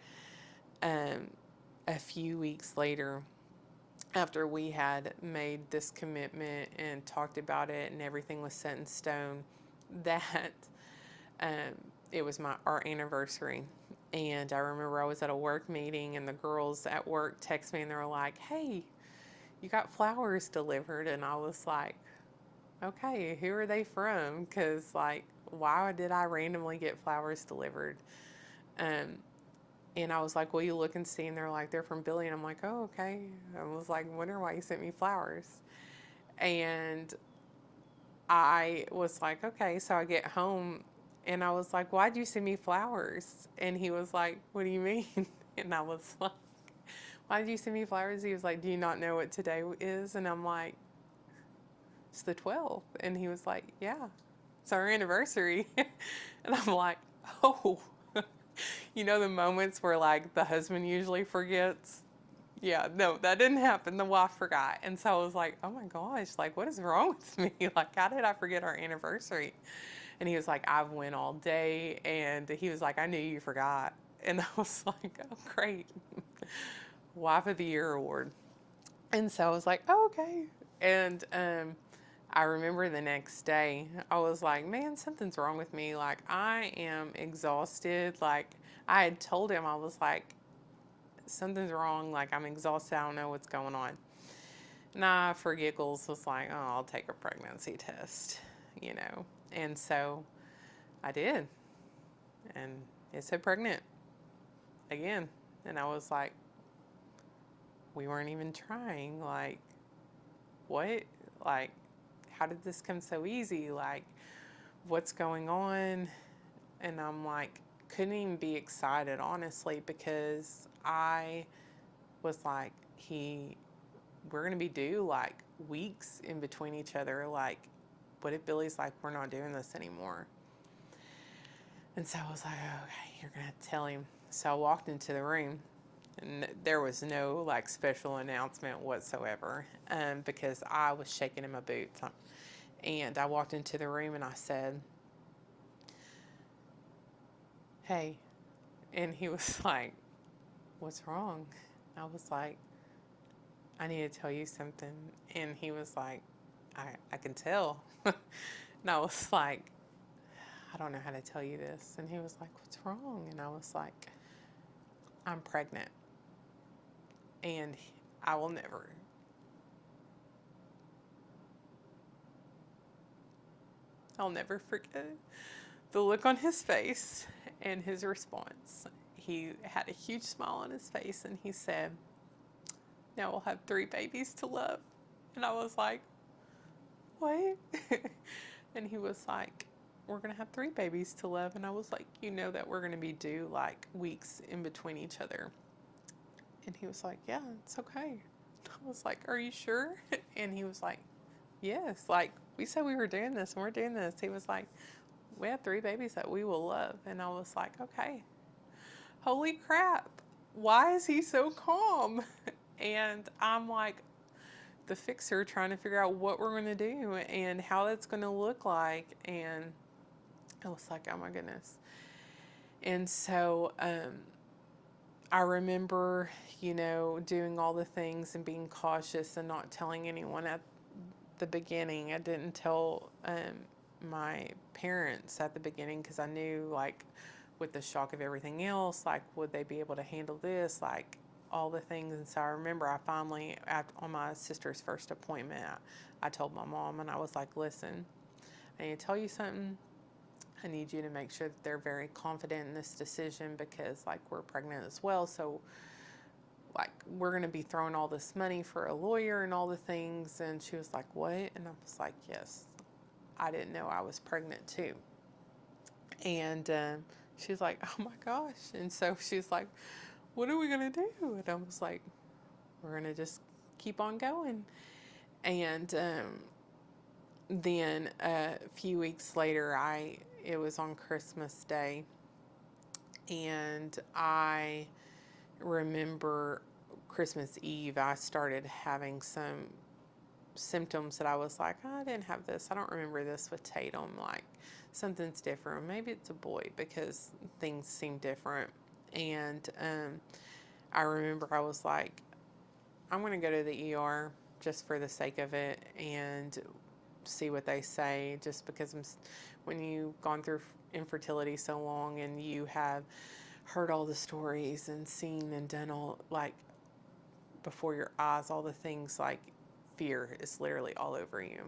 a few weeks later, after we had made this commitment and talked about it and everything was set in stone, that it was our anniversary. And I remember I was at a work meeting and the girls at work text me and they were like, hey, you got flowers delivered. And I was like, okay, who are they from? Because, like, why did I randomly get flowers delivered? And I was like, will you look and see? And they're like, they're from Billy. And I'm like, oh, okay. I was like, wonder why you sent me flowers. And I was like, okay. So I get home and I was like, why'd you send me flowers? And he was like, what do you mean? And I was like, why did you send me flowers? He was like, do you not know what today is? And I'm like, it's the 12th. And he was like, yeah, it's our anniversary. And I'm like, oh. The moments where, like, the husband usually forgets? Yeah, no, that didn't happen. The wife forgot. And so I was like, oh my gosh, like, what is wrong with me? Like, how did I forget our anniversary? And he was like, I've went all day. And he was like, I knew you forgot. And I was like, oh, great. Wife of the Year award. And so I was like, oh, okay. And I remember the next day, I was like, man, something's wrong with me. Like, I am exhausted. Like, I had told him, I was like, something's wrong. Like, I'm exhausted. I don't know what's going on. And I, for giggles, was like, oh, I'll take a pregnancy test, And so I did. And it said pregnant again. And I was like, we weren't even trying. Like, what? Like, how did this come so easy? Like, what's going on? And I'm like, couldn't even be excited, honestly, because I was like, we're going to be due like weeks in between each other. Like, what if Billy's like, we're not doing this anymore? And so I was like, okay, you're going to tell him. So I walked into the room and there was no like special announcement whatsoever, because I was shaking in my boots. And I walked into the room and I said, hey. And he was like, what's wrong? I was like, I need to tell you something. And he was like, I can tell. And I was like, I don't know how to tell you this. And he was like, what's wrong? And I was like, I'm pregnant. And I will never. I'll never forget the look on his face and his response. He had a huge smile on his face and he said, now we'll have 3 babies to love. And I was like, what? And he was like, we're going to have 3 babies to love. And I was like, that we're going to be due like weeks in between each other. And he was like, yeah, it's okay. I was like, are you sure? And he was like, yes, like, we said we were doing this and we're doing this. He was like, we have 3 babies that we will love. And I was like, okay, holy crap. why is he so calm? And I'm like the fixer trying to figure out what we're going to do and how that's going to look like. And I was like, oh my goodness. And so I remember, doing all the things and being cautious and not telling anyone at the beginning. I didn't tell my parents at the beginning because I knew, like, with the shock of everything else, like, would they be able to handle this? Like, all the things. And so I remember I finally, on my sister's first appointment, I told my mom and I was like, listen, I need to tell you something. I need you to make sure that they're very confident in this decision because, like, we're pregnant as well. So, like, we're going to be throwing all this money for a lawyer and all the things. And she was like, what? And I was like, yes, I didn't know I was pregnant too. And she's like, oh my gosh. And so she's like, what are we going to do? And I was like, we're going to just keep on going. And then a few weeks later, it was on Christmas Day. And I remember Christmas Eve, I started having some symptoms that I was like, oh, I didn't have this. I don't remember this with Tatum. Like, something's different. Maybe it's a boy because things seem different. And I remember I was like, I'm going to go to the ER just for the sake of it and see what they say, just because when you've gone through infertility so long and you have heard all the stories and seen and done all, like, before your eyes, all the things, like, fear is literally all over you.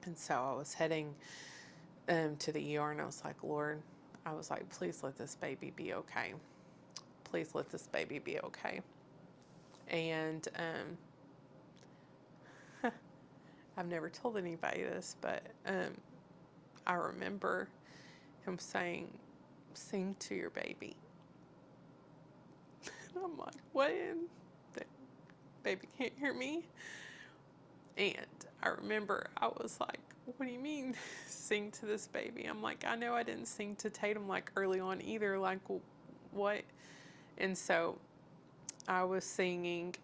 And so I was heading to the ER and I was like, Lord, I was like, please let this baby be okay. Please let this baby be okay. And I've never told anybody this, but I remember him saying, sing to your baby. And I'm like, what? The baby can't hear me? And I remember I was like, what do you mean sing to this baby? I'm like, I know I didn't sing to Tatum, like, early on either. Like, what? And so I was singing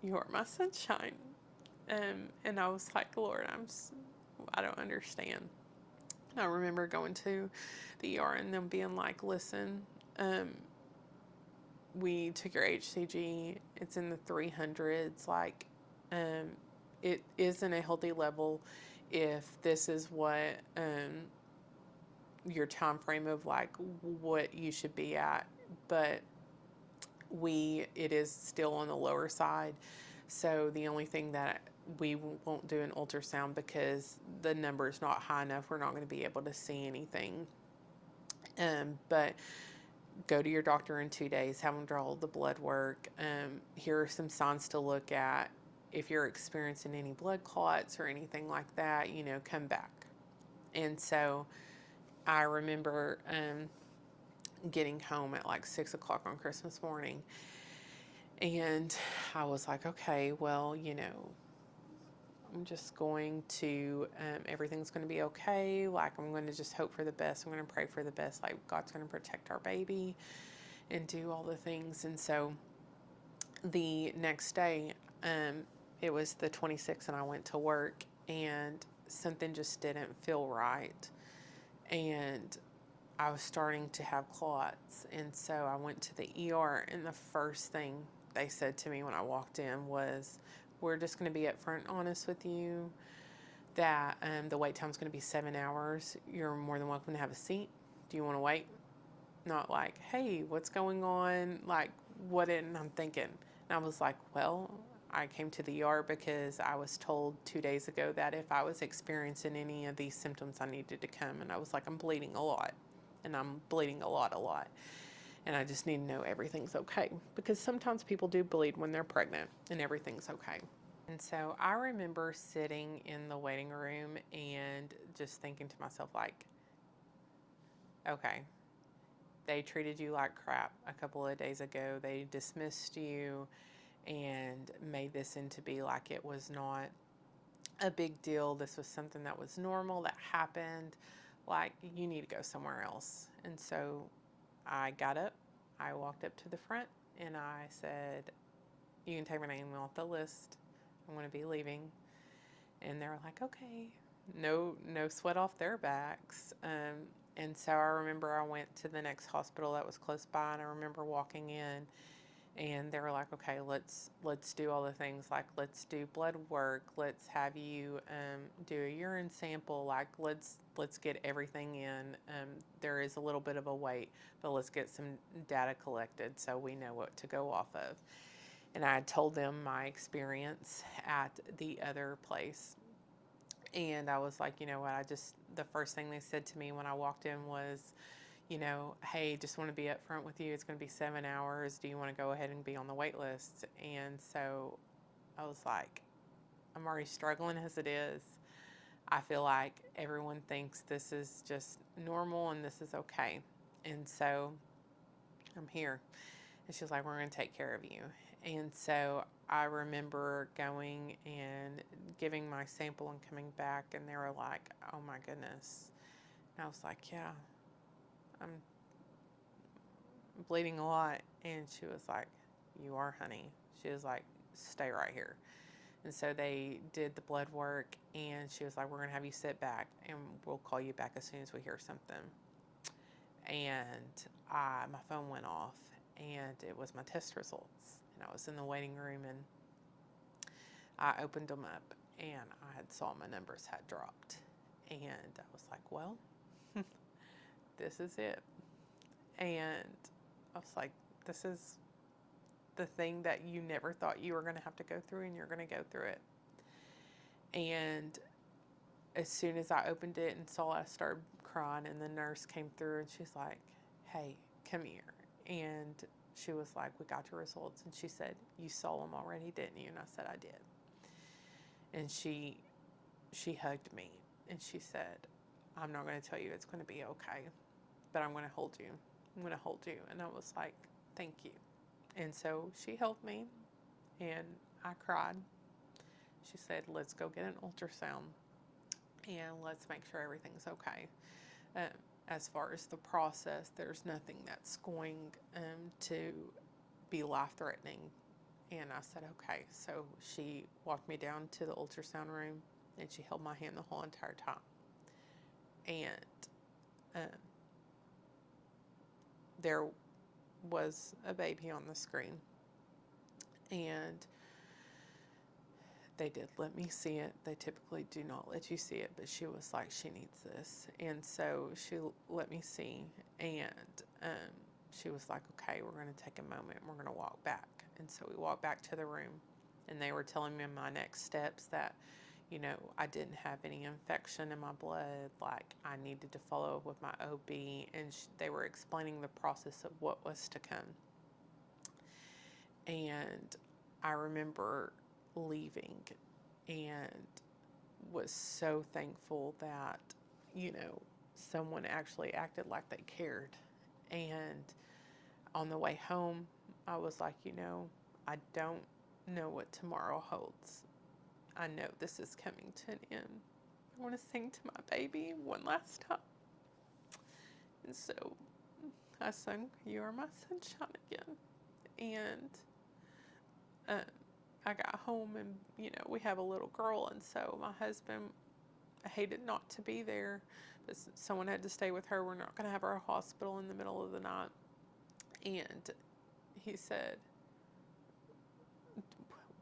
You Are My Sunshine. And I was like, Lord, I don't understand. And I remember going to the ER and them being like, listen, we took your HCG. It's in the 300s. Like, it isn't a healthy level if this is what your time frame of, like, what you should be at. But it is still on the lower side. So the only thing that we won't do an ultrasound because the number is not high enough. We're not going to be able to see anything. But go to your doctor in 2 days, have them draw the blood work. Here are some signs to look at. If you're experiencing any blood clots or anything like that, come back. And so I remember getting home at like 6 o'clock on Christmas morning. And I was like, okay, well, I'm just going to, everything's going to be okay. Like, I'm going to just hope for the best. I'm going to pray for the best. Like, God's going to protect our baby and do all the things. And so the next day, it was the 26th and I went to work and something just didn't feel right. And I was starting to have clots. And so I went to the ER and the first thing they said to me when I walked in was, we're just going to be upfront honest with you that the wait time is going to be 7 hours. You're more than welcome to have a seat. Do you want to wait? Not like, hey, what's going on? Like, what? And I'm thinking, and I was like, well, I came to the ER because I was told 2 days ago that if I was experiencing any of these symptoms, I needed to come. And I was like, I'm bleeding a lot. And I'm bleeding a lot. And I just need to know everything's okay. Because sometimes people do bleed when they're pregnant and everything's okay. And so I remember sitting in the waiting room and just thinking to myself, like, okay, they treated you like crap a couple of days ago. They dismissed you and made this into be like it was not a big deal. This was something that was normal, that happened. Like, you need to go somewhere else. And so I got up, I walked up to the front and I said, you can take my name off the list. I'm going to be leaving. And they were like, okay. No sweat off their backs. And so I remember I went to the next hospital that was close by, and I remember walking in, and they were like, okay, let's do all the things, like let's do blood work, let's have you do a urine sample, like let's get everything in. There is a little bit of a wait, but let's get some data collected so we know what to go off of. And I had told them my experience at the other place. And I was like, you know what, the first thing they said to me when I walked in was, you know, hey, just want to be upfront with you. It's going to be 7 hours. Do you want to go ahead and be on the wait list? And so I was like, I'm already struggling as it is. I feel like everyone thinks this is just normal and this is okay. And so I'm here. And she was like, we're going to take care of you. And so I remember going and giving my sample and coming back, and they were like, oh my goodness. And I was like, yeah, I'm bleeding a lot. And she was like, you are, honey. She was like, stay right here. And so they did the blood work, and she was like, we're going to have you sit back and we'll call you back as soon as we hear something. And my phone went off, and it was my test results. And I was in the waiting room, and I opened them up, and I had saw my numbers had dropped. And I was like, well, this is it. And I was like, this is the thing that you never thought you were going to have to go through, and you're going to go through it. And as soon as I opened it and saw, I started crying, and the nurse came through, and she's like, hey, come here. And she was like, we got your results. And she said, you saw them already, didn't you? And I said, I did. And she hugged me, and she said, I'm not going to tell you it's going to be okay, but I'm going to hold you. I'm going to hold you. And I was like, thank you. And so she held me, and I cried. She said, let's go get an ultrasound, and let's make sure everything's okay. As far as the process, there's nothing that's going to be life-threatening. And I said, okay. So she walked me down to the ultrasound room, and she held my hand the whole entire time. And there was a baby on the screen. And they did let me see it. They typically do not let you see it, but she was like, she needs this. And so she let me see, and she was like, okay, we're going to take a moment, and we're going to walk back. And so we walked back to the room, and they were telling me my next steps that, you know, I didn't have any infection in my blood, like I needed to follow up with my OB, and they were explaining the process of what was to come. And I remember leaving and was so thankful that, you know, someone actually acted like they cared. And on the way home, I was like, you know, I don't know what tomorrow holds. I know this is coming to an end. I want to sing to my baby one last time. And so I sung You Are My Sunshine again. And I got home, and, you know, we have a little girl, and so my husband hated not to be there, but someone had to stay with her. We're not going to have her at a hospital in the middle of the night. And he said,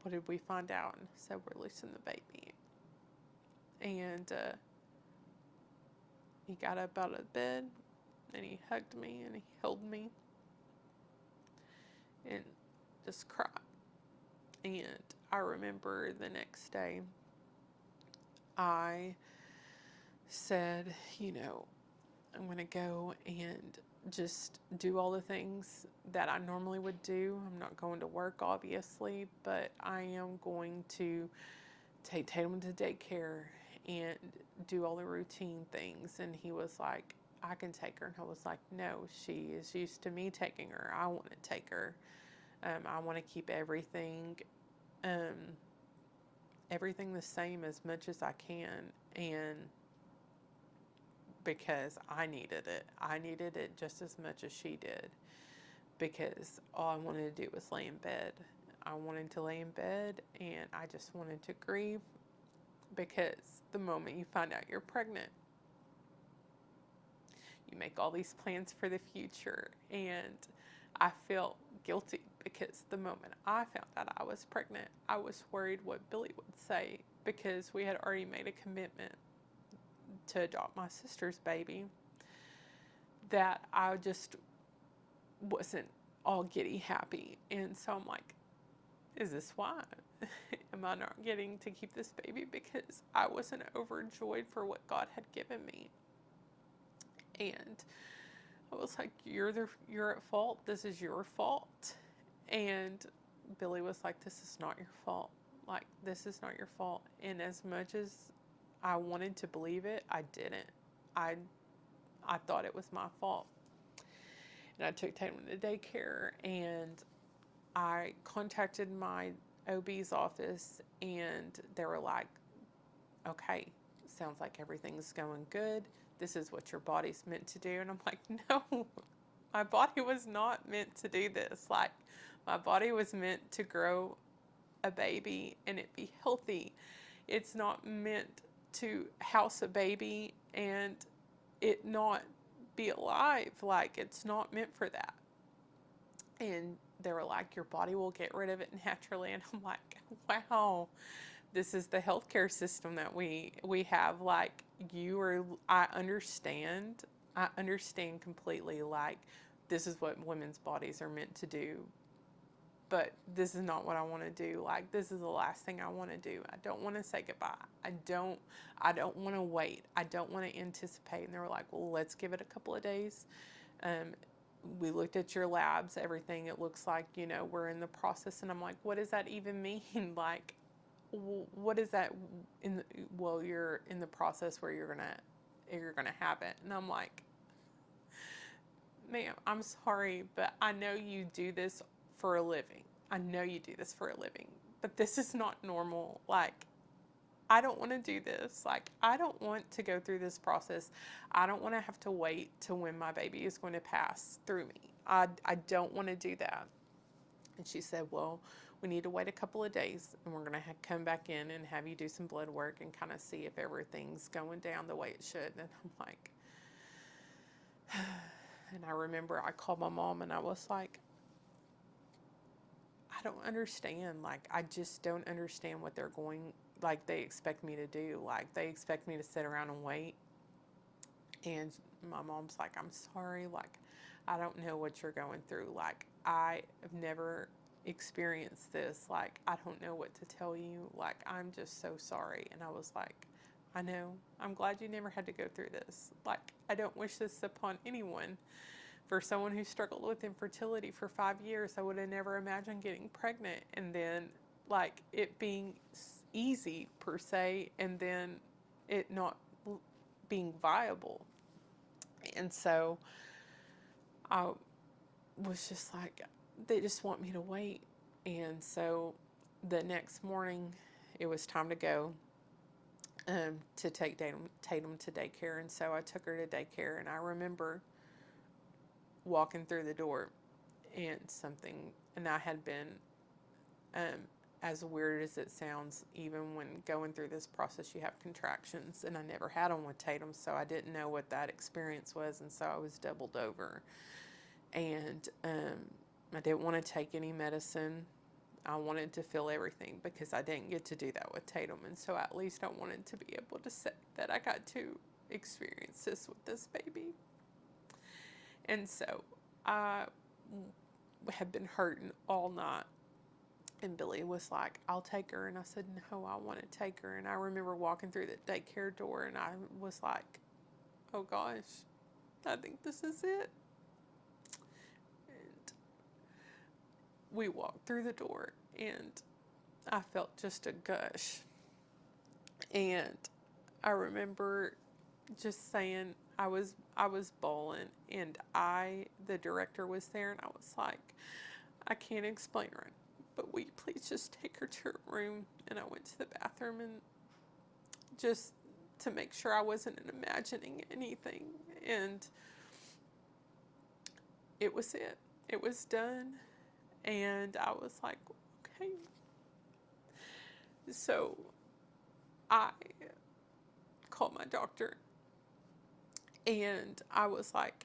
what did we find out? And I said, we're losing the baby. And he got up out of bed, and he hugged me, and he held me, and just cried. And I remember the next day, I said, you know, I'm going to go and just do all the things that I normally would do. I'm not going to work, obviously, but I am going to take Tatum to daycare and do all the routine things. And he was like, I can take her. And I was like, no, she is used to me taking her. I want to take her. I want to keep everything the same as much as I can. And because I needed it just as much as she did. because all I wanted to do was lay in bed. I wanted to lay in bed and I just wanted to grieve, because the moment you find out you're pregnant, you make all these plans for the future. And I felt guilty because the moment I found out I was pregnant, I was worried what Billy would say, because we had already made a commitment to adopt my sister's baby, that I just wasn't all giddy happy. And so I'm like, is this why? Am I not getting to keep this baby because I wasn't overjoyed for what God had given me? And I was like, you're at fault. This is your fault. And Billy was like, this is not your fault. Like, this is not your fault. And as much as I wanted to believe it, I didn't. I thought it was my fault. And I took Tatum to daycare, and I contacted my OB's office, and they were like, okay, sounds like everything's going good. This is what your body's meant to do. And I'm like, no, my body was not meant to do this. Like, my body was meant to grow a baby and it be healthy. It's not meant to house a baby and it not be alive. Like, it's not meant for that. And they were like, your body will get rid of it naturally. And I'm like, wow, this is the healthcare system that we have. Like, I understand completely. Like, this is what women's bodies are meant to do. But this is not what I want to do. Like, this is the last thing I want to do. I don't want to say goodbye. I don't want to wait. I don't want to anticipate. And they were like, well, let's give it a couple of days. We looked at your labs, everything. It looks like, we're in the process. And I'm like, what does that even mean? Like, what is that? You're in the process where you're gonna have it. And I'm like, ma'am, I'm sorry, but I know you do this for a living. I know you do this for a living, but this is not normal. Like, I don't want to do this. Like, I don't want to go through this process. I don't want to have to wait till when my baby is going to pass through me. I don't want to do that. And she said, well, we need to wait a couple of days, and we're going to come back in and have you do some blood work and kind of see if everything's going down the way it should. And I'm like, and I remember I called my mom and I was like, I don't understand. Like, I just don't understand what they expect me to do. Like, they expect me to sit around and wait. And my mom's like, I'm sorry. Like, I don't know what you're going through. Like, I have never experienced this. Like, I don't know what to tell you. Like, I'm just so sorry. And I was like, I know. I'm glad you never had to go through this. Like, I don't wish this upon anyone. For someone who struggled with infertility for 5 years, I would have never imagined getting pregnant and then, like, it being easy per se, and then it not being viable. And so I was just like, they just want me to wait. And so the next morning, it was time to go to take Tatum to daycare. And so I took her to daycare, and I remember walking through the door and I had been, as weird as it sounds, even when going through this process, you have contractions, and I never had them with Tatum, so I didn't know what that experience was, and so I was doubled over, and I didn't want to take any medicine. I wanted to feel everything because I didn't get to do that with Tatum, and so at least I wanted to be able to say that I got to experience this with this baby. And so I had been hurting all night. And Billy was like, I'll take her. And I said, no, I want to take her. And I remember walking through the daycare door, and I was like, oh gosh, I think this is it. And we walked through the door, and I felt just a gush. And I remember just saying, I was bawling, and the director was there, and I was like, I can't explain right, but will you please just take her to her room? And I went to the bathroom, and just to make sure I wasn't imagining anything, and it was it. it was done, and I was like, okay. So I called my doctor, and I was like,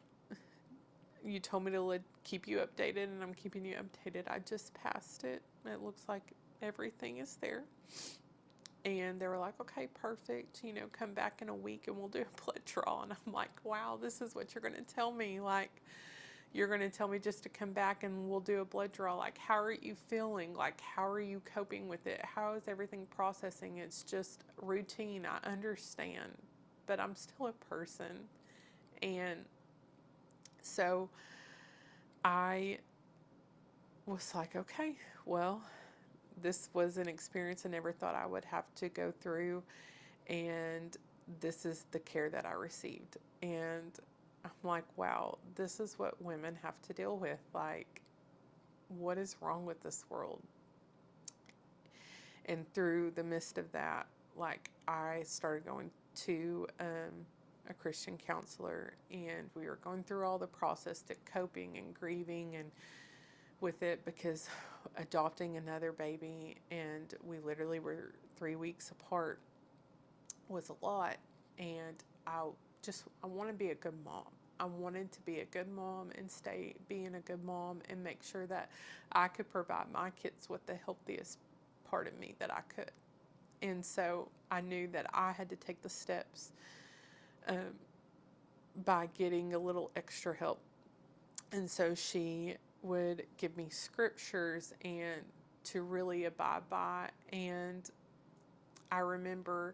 you told me to keep you updated, and I'm keeping you updated. I just passed it. It looks like everything is there. And they were like, okay, perfect. Come back in a week and we'll do a blood draw. And I'm like, wow, this is what you're going to tell me. Like, you're going to tell me just to come back and we'll do a blood draw. Like, how are you feeling? Like, how are you coping with it? How is everything processing? It's just routine. I understand, but I'm still a person. And so I was like, okay, well, this was an experience I never thought I would have to go through, and this is the care that I received. And I'm like, wow, this is what women have to deal with. Like, what is wrong with this world? And through the midst of that, like, I started going to a Christian counselor, and we were going through all the process to coping and grieving and with it, because adopting another baby, and we literally were 3 weeks apart, was a lot. And I want to be a good mom. I wanted to be a good mom and stay being a good mom and make sure that I could provide my kids with the healthiest part of me that I could. And so I knew that I had to take the steps by getting a little extra help. And so she would give me scriptures and to really abide by. And I remember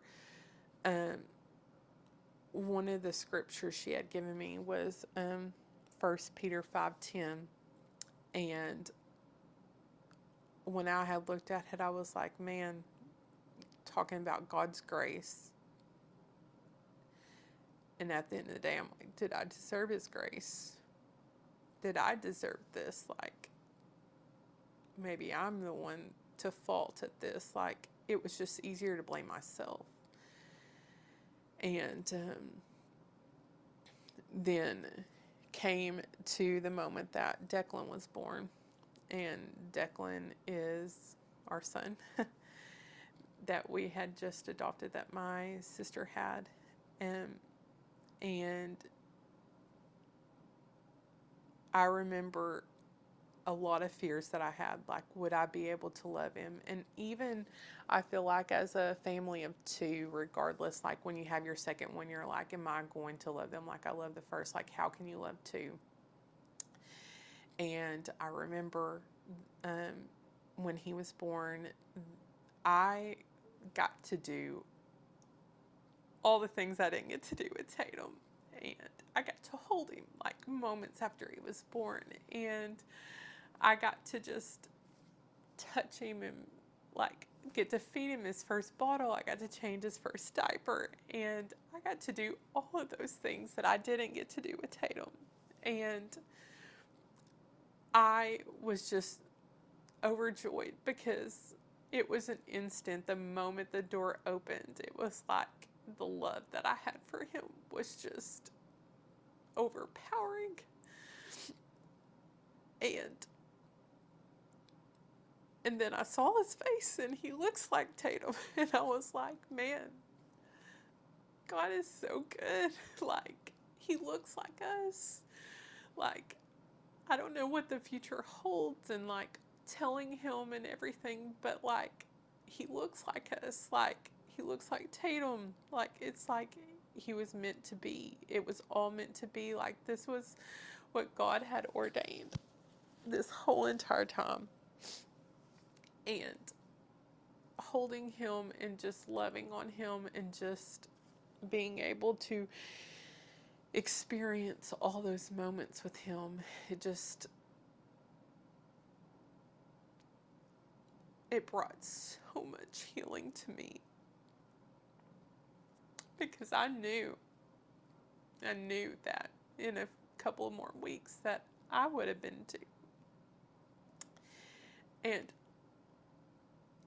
one of the scriptures she had given me was 1 Peter 5:10. And when I had looked at it, I was like, man, talking about God's grace. And at the end of the day, I'm like, did I deserve his grace? Did I deserve this? Like, maybe I'm the one to fault at this. Like, it was just easier to blame myself. And then came to the moment that Declan was born. And Declan is our son that we had just adopted, that my sister had. And I remember a lot of fears that I had, like, would I be able to love him? And even I feel like as a family of two, regardless, like when you have your second one, you're like, am I going to love them like I love the first? Like, how can you love two? And I remember when he was born, I got to do all the things I didn't get to do with Tatum. And I got to hold him like moments after he was born. And I got to just touch him and like get to feed him his first bottle. I got to change his first diaper. And I got to do all of those things that I didn't get to do with Tatum. And I was just overjoyed because it was an instant. The moment the door opened, it was like the love that I had for him was just overpowering. And then I saw his face, and he looks like Tatum. And I was like, man, God is so good. Like, he looks like us. Like, I don't know what the future holds, and like telling him and everything, but like, he looks like us. Like, he looks like Tatum. Like, it's like he was meant to be. It was all meant to be. Like, this was what God had ordained this whole entire time. And holding him and just loving on him and just being able to experience all those moments with him, it brought so much healing to me, because I knew that in a couple of more weeks that I would have been too. And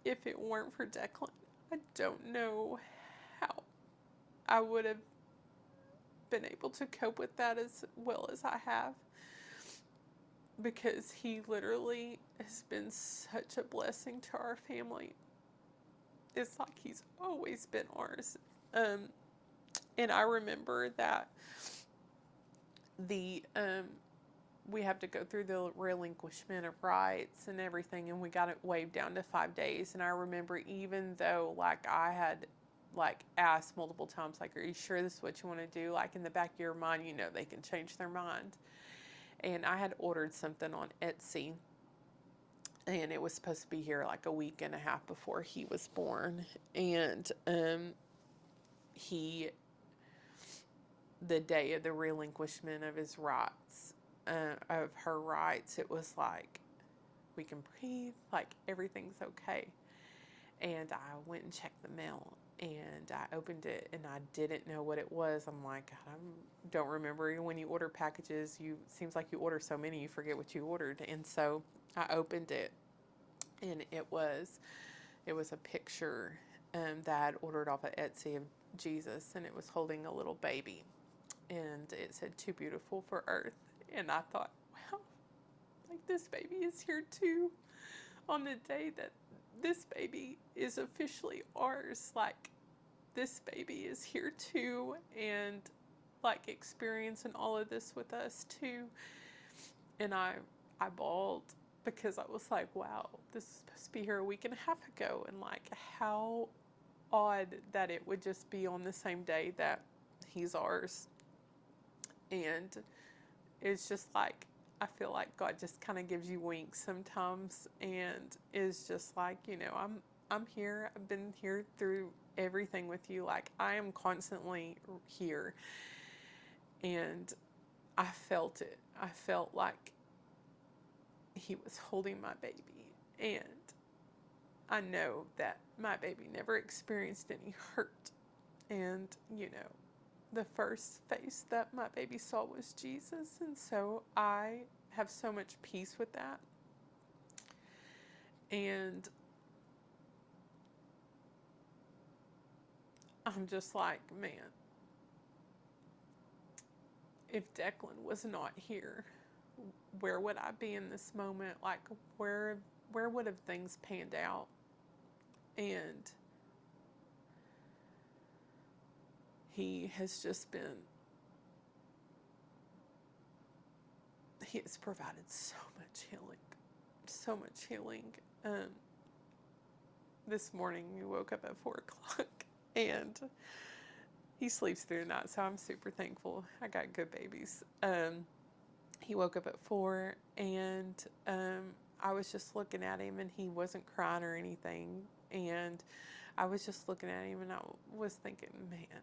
if it weren't for Declan, I don't know how I would have been able to cope with that as well as I have. because he literally has been such a blessing to our family. It's like he's always been ours. And I remember that the we have to go through the relinquishment of rights and everything, and we got it waived down to 5 days. And I remember, even though like I had like asked multiple times, like, are you sure this is what you want to do? Like, in the back of your mind, you know, they can change their mind. And I had ordered something on Etsy, and it was supposed to be here like a week and a half before he was born. And he, the day of the relinquishment of his rights, of her rights, it was like, we can breathe, like everything's okay. And I went and checked the mail, and I opened it, and I didn't know what it was. I'm like, I don't remember. When you order packages, seems like you order so many, you forget what you ordered. And so I opened it, and it was a picture that I had ordered off of Etsy of Jesus, and it was holding a little baby, and it said, "Too beautiful for earth." And I thought, wow, like, this baby is here too, on the day that this baby is officially ours. Like, this baby is here too, and like experiencing all of this with us too. And I bawled, because I was like, wow, this is supposed to be here a week and a half ago, and like, how odd that it would just be on the same day that he's ours. And it's just like, I feel like God just kind of gives you winks sometimes, and is just like, you know, I'm here. I've been here through everything with you. Like, I am constantly here. And I felt it. I felt like he was holding my baby. And I know that my baby never experienced any hurt. And, you know, the first face that my baby saw was Jesus. And so I have so much peace with that. And I'm just like, man, if Declan was not here, where would I be in this moment? Like, where would have things panned out? And he has just been, he has provided so much healing. So much healing. This morning we woke up at 4 o'clock, and he sleeps through the night, so I'm super thankful. I got good babies. He woke up at 4, and I was just looking at him, and he wasn't crying or anything. And I was just looking at him, and I was thinking, man,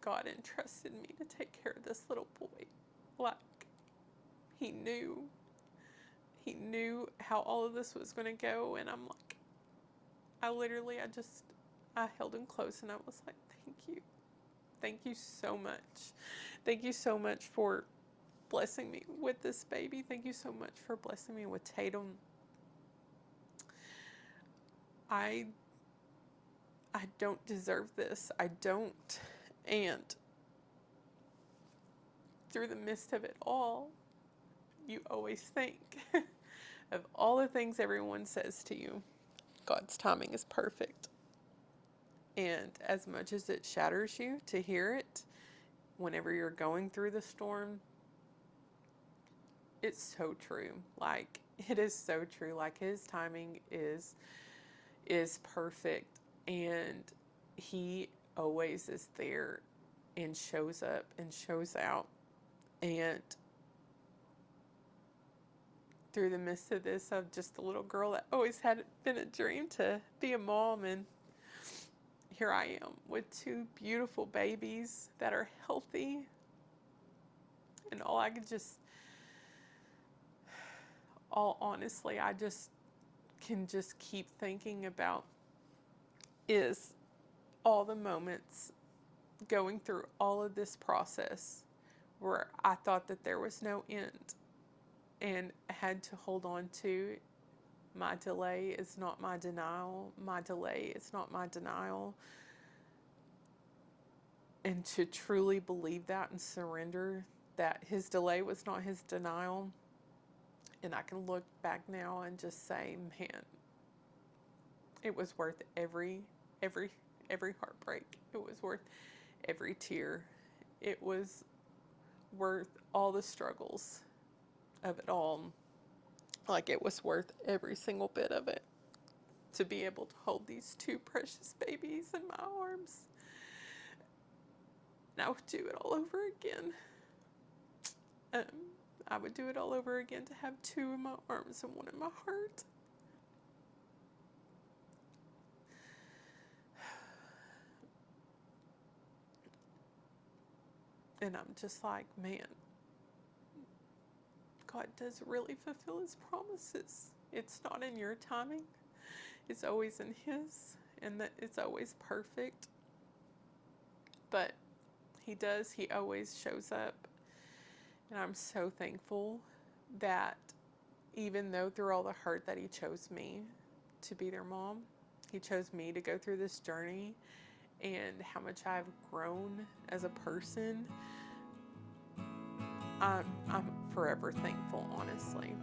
God entrusted me to take care of this little boy. Like, he knew how all of this was going to go. And I'm like, I held him close, and I was like, thank you so much. Thank you so much for blessing me with this baby. Thank you so much for blessing me with Tatum. I don't deserve this. I don't. And through the midst of it all, you always think of all the things everyone says to you, God's timing is perfect. And as much as it shatters you to hear it, whenever you're going through the storm, it's so true. Like, it is so true. Like, his timing is perfect, and he always is there and shows up and shows out. And through the midst of this, of just a little girl that always had been a dream to be a mom, and here I am with 2 beautiful babies that are healthy. And all honestly, I just can just keep thinking about is all the moments going through all of this process where I thought that there was no end, and had to hold on to, my delay is not my denial. My delay is not my denial. And to truly believe that and surrender that his delay was not his denial. And I can look back now and just say, man, it was worth every heartbreak. It was worth every tear. It was worth all the struggles of it all. Like, it was worth every single bit of it to be able to hold these two precious babies in my arms. And I would do it all over again. I would do it all over again to have two in my arms and one in my heart. And I'm just like, man, God does really fulfill his promises. It's not in your timing. It's always in his, and that it's always perfect. But he does, he always shows up. And I'm so thankful that even though through all the hurt that he chose me to be their mom, he chose me to go through this journey, and how much I've grown as a person, I'm forever thankful, honestly.